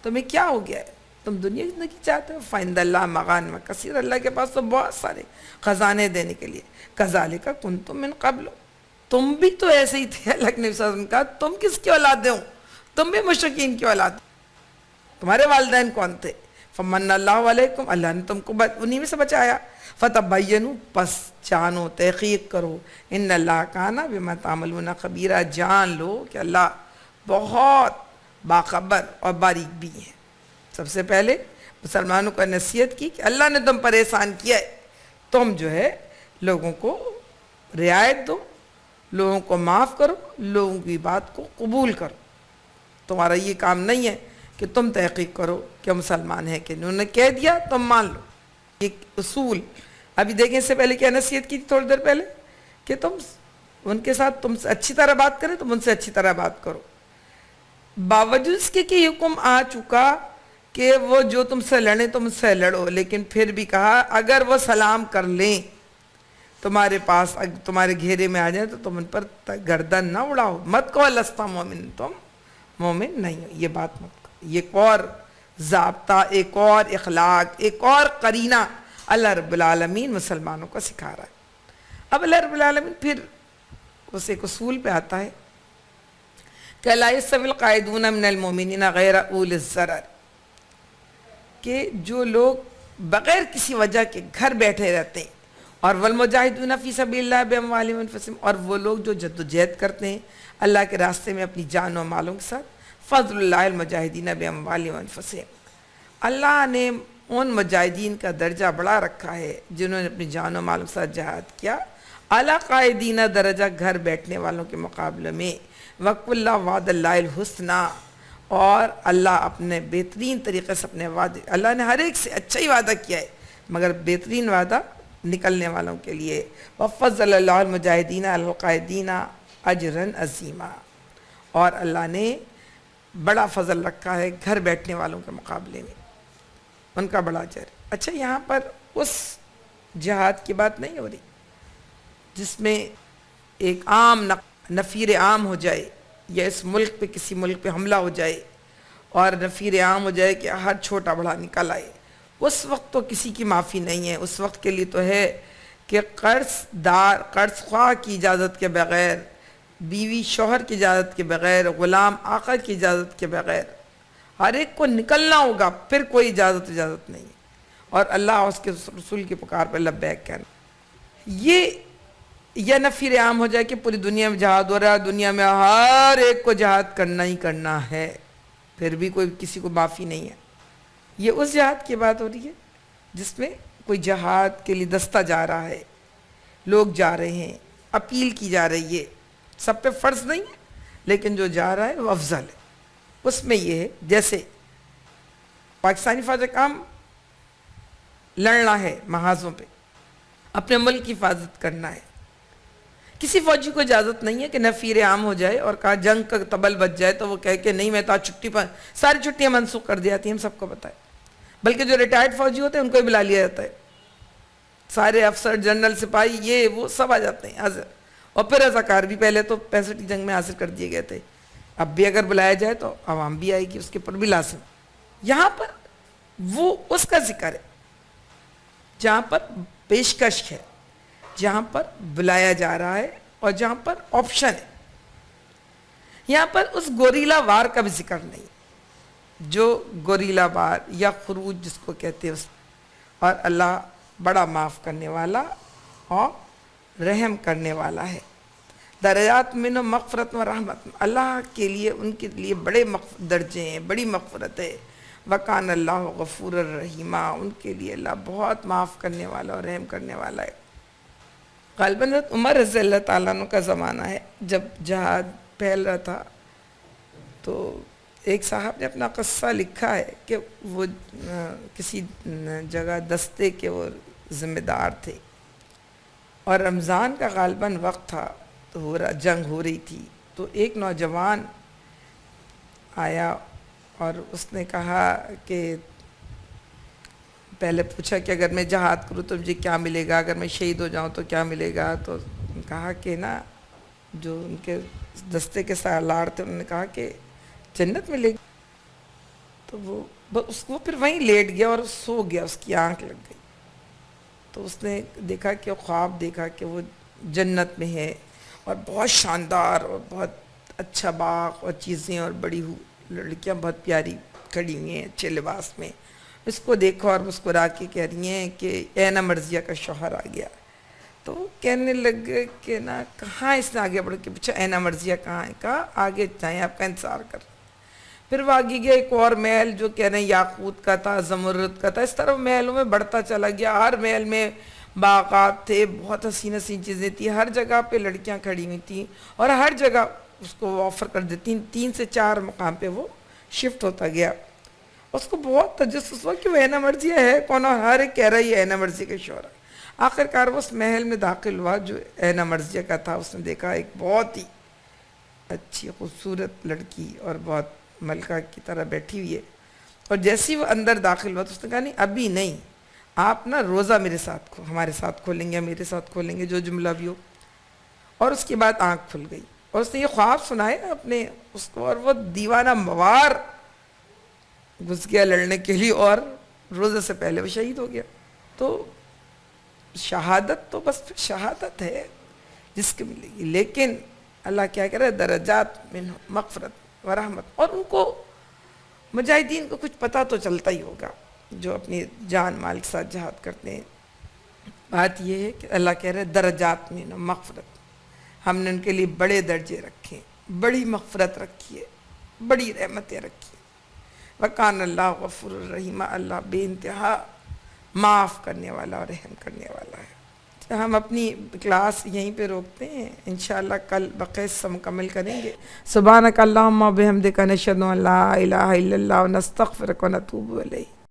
تمہیں کیا ہو گیا ہے، تم دنیا کی زندگی چاہتے ہو. فَعِندَ اللَّهِ مَغَانِمَ کثیر، اللہ کے پاس تو بہت سارے خزانے دینے کے لیے. كَذَلِكَ كُنْتُم مِّن قَبْلُ، تم بھی تو ایسے ہی تھے. اللہ کے نبی صلی اللہ علیہ وسلم نے کہا تم کس کی اولاد ہو، تم بھی مشرکین کی اولاد، تمہارے والدین کون تھے. فمن اللہ علیکم، اللہ نے تم کو انہی میں سے بچایا. فتبینوا، پس جانو، تحقیق کرو. ان اللہ کان بما تعملون خبیرا، جان لو کہ اللہ بہت باخبر اور باریک بھی ہیں. سب سے پہلے مسلمانوں کو نصیحت کی کہ اللہ نے تم پر احسان کیا ہے، تم جو ہے لوگوں کو رعایت دو، لوگوں کو معاف کرو، لوگوں کی بات کو قبول کرو. تمہارا یہ کام نہیں ہے کہ تم تحقیق کرو کہ مسلمان ہے کہ انہوں نے کہہ دیا تم مان لو. ایک اصول ابھی دیکھیں، اس سے پہلے کیا نصیحت کی تھی تھوڑی دیر پہلے کہ تم ان کے ساتھ تم سے اچھی طرح بات کریں، تم ان سے اچھی طرح بات کرو. باوجود اس کے کہ حکم آ چکا کہ وہ جو تم سے لڑیں تم سے لڑو، لیکن پھر بھی کہا اگر وہ سلام کر لیں تمہارے پاس تمہارے گھیرے میں آ جائیں تو تم ان پر گردن نہ اڑاؤ، مت کہو لستا مومن، تم مومن نہیں ہو، یہ بات مت کرو۔ یہ ایک اور ضابطہ، ایک اور اخلاق، ایک اور قرینہ اللہ رب العالمین مسلمانوں کو سکھا رہا ہے۔ اب اللہ رب العالمین پھر اس ایک اصول پہ آتا ہے کہ لا یستوی القاعدون من المؤمنین غیر اولی الضرر، کہ جو لوگ بغیر کسی وجہ کے گھر بیٹھے رہتے ہیں، اور والمجاہدون فی سبیل اللہ باموالہم وانفسہم، اور وہ لوگ جو جد و جہد کرتے ہیں اللہ کے راستے میں اپنی جان و مالوں کے ساتھ، فضل اللہ المجاہدین باموالہم وانفسہم، اللہ نے ان مجاہدین کا درجہ بڑا رکھا ہے جنہوں نے اپنی جان و مالوں کے ساتھ جہاد کیا، اعلیٰ قائدین درجہ گھر بیٹھنے والوں کے مقابلے میں، وَقُ اللہ وعد اللہ الحسنہ، اور اللہ اپنے بہترین طریقے سے اپنے وعدے، اللہ نے ہر ایک سے اچھا ہی وعدہ کیا ہے مگر بہترین وعدہ نکلنے والوں کے لیے، وَفَضَّلَ اللَّهُ الْمُجَاهِدِينَ عَلَى الْقَاعِدِينَ أَجْرًا عَظِيمًا، اور اللہ نے بڑا فضل رکھا ہے گھر بیٹھنے والوں کے مقابلے میں، ان کا بڑا اجر۔ اچھا، یہاں پر اس جہاد کی بات نہیں ہو رہی جس میں ایک عام نفیر عام ہو جائے، یا اس ملک پہ کسی ملک پہ حملہ ہو جائے اور نفیر عام ہو جائے کہ ہر چھوٹا بڑا نکل آئے، اس وقت تو کسی کی معافی نہیں ہے۔ اس وقت کے لیے تو ہے کہ قرض خواہ کی اجازت کے بغیر، بیوی شوہر کی اجازت کے بغیر، غلام آقا کی اجازت کے بغیر ہر ایک کو نکلنا ہوگا، پھر کوئی اجازت نہیں ہے، اور اللہ اور اس کے رسول کی پکار پر لبیک کہنا۔ یہ یا نفیر عام ہو جائے کہ پوری دنیا میں جہاد ہو رہا ہے، دنیا میں ہر ایک کو جہاد کرنا ہی کرنا ہے، پھر بھی کوئی کسی کو معافی نہیں ہے۔ یہ اس جہاد کی بات ہو رہی ہے جس میں کوئی جہاد کے لیے دستہ جا رہا ہے، لوگ جا رہے ہیں، اپیل کی جا رہی ہے، سب پہ فرض نہیں ہے لیکن جو جا رہا ہے وہ افضل ہے۔ اس میں یہ ہے جیسے پاکستانی فوج کام لڑنا ہے محاذوں پہ، اپنے ملک کی حفاظت کرنا ہے، کسی فوجی کو اجازت نہیں ہے کہ نفیر عام ہو جائے اور کہا جنگ کا طبل بج جائے تو وہ کہے کہ نہیں میں تو آج چھٹی پر، ساری چھٹیاں منسوخ کر دی جاتی ہیں، ہم سب کو پتہ ہے۔ بلکہ جو ریٹائرڈ فوجی ہوتے ہیں ان کو ہی بلا لیا جاتا ہے، سارے افسر جنرل سپاہی یہ وہ سب آ جاتے ہیں حاضر، اور پھر رضاکار بھی، پہلے تو 65 کی جنگ میں حاصل کر دیے گئے تھے، اب بھی اگر بلایا جائے تو عوام بھی آئے گی، اس کے پر بھی لازم۔ یہاں پر وہ اس کا ذکر ہے جہاں پر پیشکش ہے، جہاں پر بلایا جا رہا ہے اور جہاں پر آپشن ہے۔ یہاں پر اس گوریلا وار کا بھی ذکر نہیں، جو گوریلا وار یا خروج جس کو کہتے ہیں، اور اللہ بڑا معاف کرنے والا اور رحم کرنے والا ہے۔ درجات من مغفرت و رحمت، اللہ کے لیے ان کے لیے بڑے درجے ہیں، بڑی مغفرت ہے۔ وکان اللہ غفور الرحیمہ، ان کے لیے اللہ بہت معاف کرنے والا اور رحم کرنے والا ہے۔ غالباً عمر رضی اللہ تعالیٰ عنہ کا زمانہ ہے، جب جہاد پھیل رہا تھا تو ایک صاحب نے اپنا قصہ لکھا ہے کہ وہ کسی جگہ دستے کے وہ ذمہ دار تھے، اور رمضان کا غالباً وقت تھا، تو جنگ ہو رہی تھی، تو ایک نوجوان آیا اور اس نے کہا کہ پہلے پوچھا کہ اگر میں جہاد کروں تو مجھے کیا ملے گا، اگر میں شہید ہو جاؤں تو کیا ملے گا، تو کہا کہ نا جو ان کے دستے کے سالار تھے انہوں نے کہا کہ جنت ملے گی، تو وہ پھر وہیں لیٹ گیا اور سو گیا، اس کی آنکھ لگ گئی، تو اس نے دیکھا کہ خواب دیکھا کہ وہ جنت میں ہے اور بہت شاندار اور بہت اچھا باغ اور چیزیں اور بڑی لڑکیاں بہت پیاری کھڑی ہوئی ہیں اچھے لباس میں، اس کو دیکھا اور مسکرا کے کہہ رہی ہیں کہ اینا مرضیہ کا شوہر آ گیا، تو کہنے لگے کہ نا کہاں اس نے آگے بڑھ کے پوچھا اینا مرضیہ کہاں ہے، کہا آگے جائیں آپ کا انتظار کر رہے ہیں۔ پھر وہ آگے گیا ایک اور محل جو کہہ رہے ہیں یاقوت کا تھا، زمرد کا تھا، اس طرح محلوں میں بڑھتا چلا گیا، ہر محل میں باغات تھے، بہت حسین حسین چیزیں تھیں، ہر جگہ پہ لڑکیاں کھڑی ہوئی تھیں اور ہر جگہ اس کو آفر کر دیتی، 3 سے 4 مقام پہ وہ شفٹ ہوتا گیا۔ اس کو بہت تجسس ہوا کہ وہ اینا مرضیہ ہے کون، اور ہر ایک کہہ رہا ہے اینا مرضیہ کے شوہر۔ آخر کار وہ اس محل میں داخل ہوا جو اینا مرضیہ کا تھا، اس نے دیکھا ایک بہت ہی اچھی خوبصورت لڑکی اور بہت ملکہ کی طرح بیٹھی ہوئی ہے، اور جیسے ہی وہ اندر داخل ہوا تو اس نے کہا نہیں ابھی نہیں، آپ نا روزہ میرے ساتھ ہمارے ساتھ کھولیں گے، میرے ساتھ کھولیں گے، جو جملہ بھی ہو. اور اس کے بعد آنکھ کھل گئی اور اس نے یہ خواب سنایا اپنے اس کو، اور وہ دیوانہ موار گھس گیا لڑنے کے لیے اور روزے سے پہلے وہ شہید ہو گیا. تو شہادت تو بس شہادت ہے جس کے ملے گی، لیکن اللہ کیا کہہ رہا ہے، درجات من مغفرت و رحمت. اور ان کو مجاہدین کو کچھ پتہ تو چلتا ہی ہوگا جو اپنی جان مال کے ساتھ جہاد کرتے ہیں. بات یہ ہے کہ اللہ کہہ رہے ہیں درجات من مغفرت، ہم نے ان کے لیے بڑے درجے رکھے، بڑی مغفرت رکھی ہے، بڑی رحمتیں رکھی ہیں. وَكَانَ اللَّهُ غَفُورًا رَحِيمًا، اللہ بے انتہا معاف کرنے والا اور رحم کرنے والا ہے. ہم اپنی کلاس یہیں پہ روکتے ہیں، انشاءاللہ کل بقیہ مکمل کریں گے. سبحانک اللہم و بحمدک، نشہد ان لا الہ الا اللہ ونستغفرک ونتوب الیک.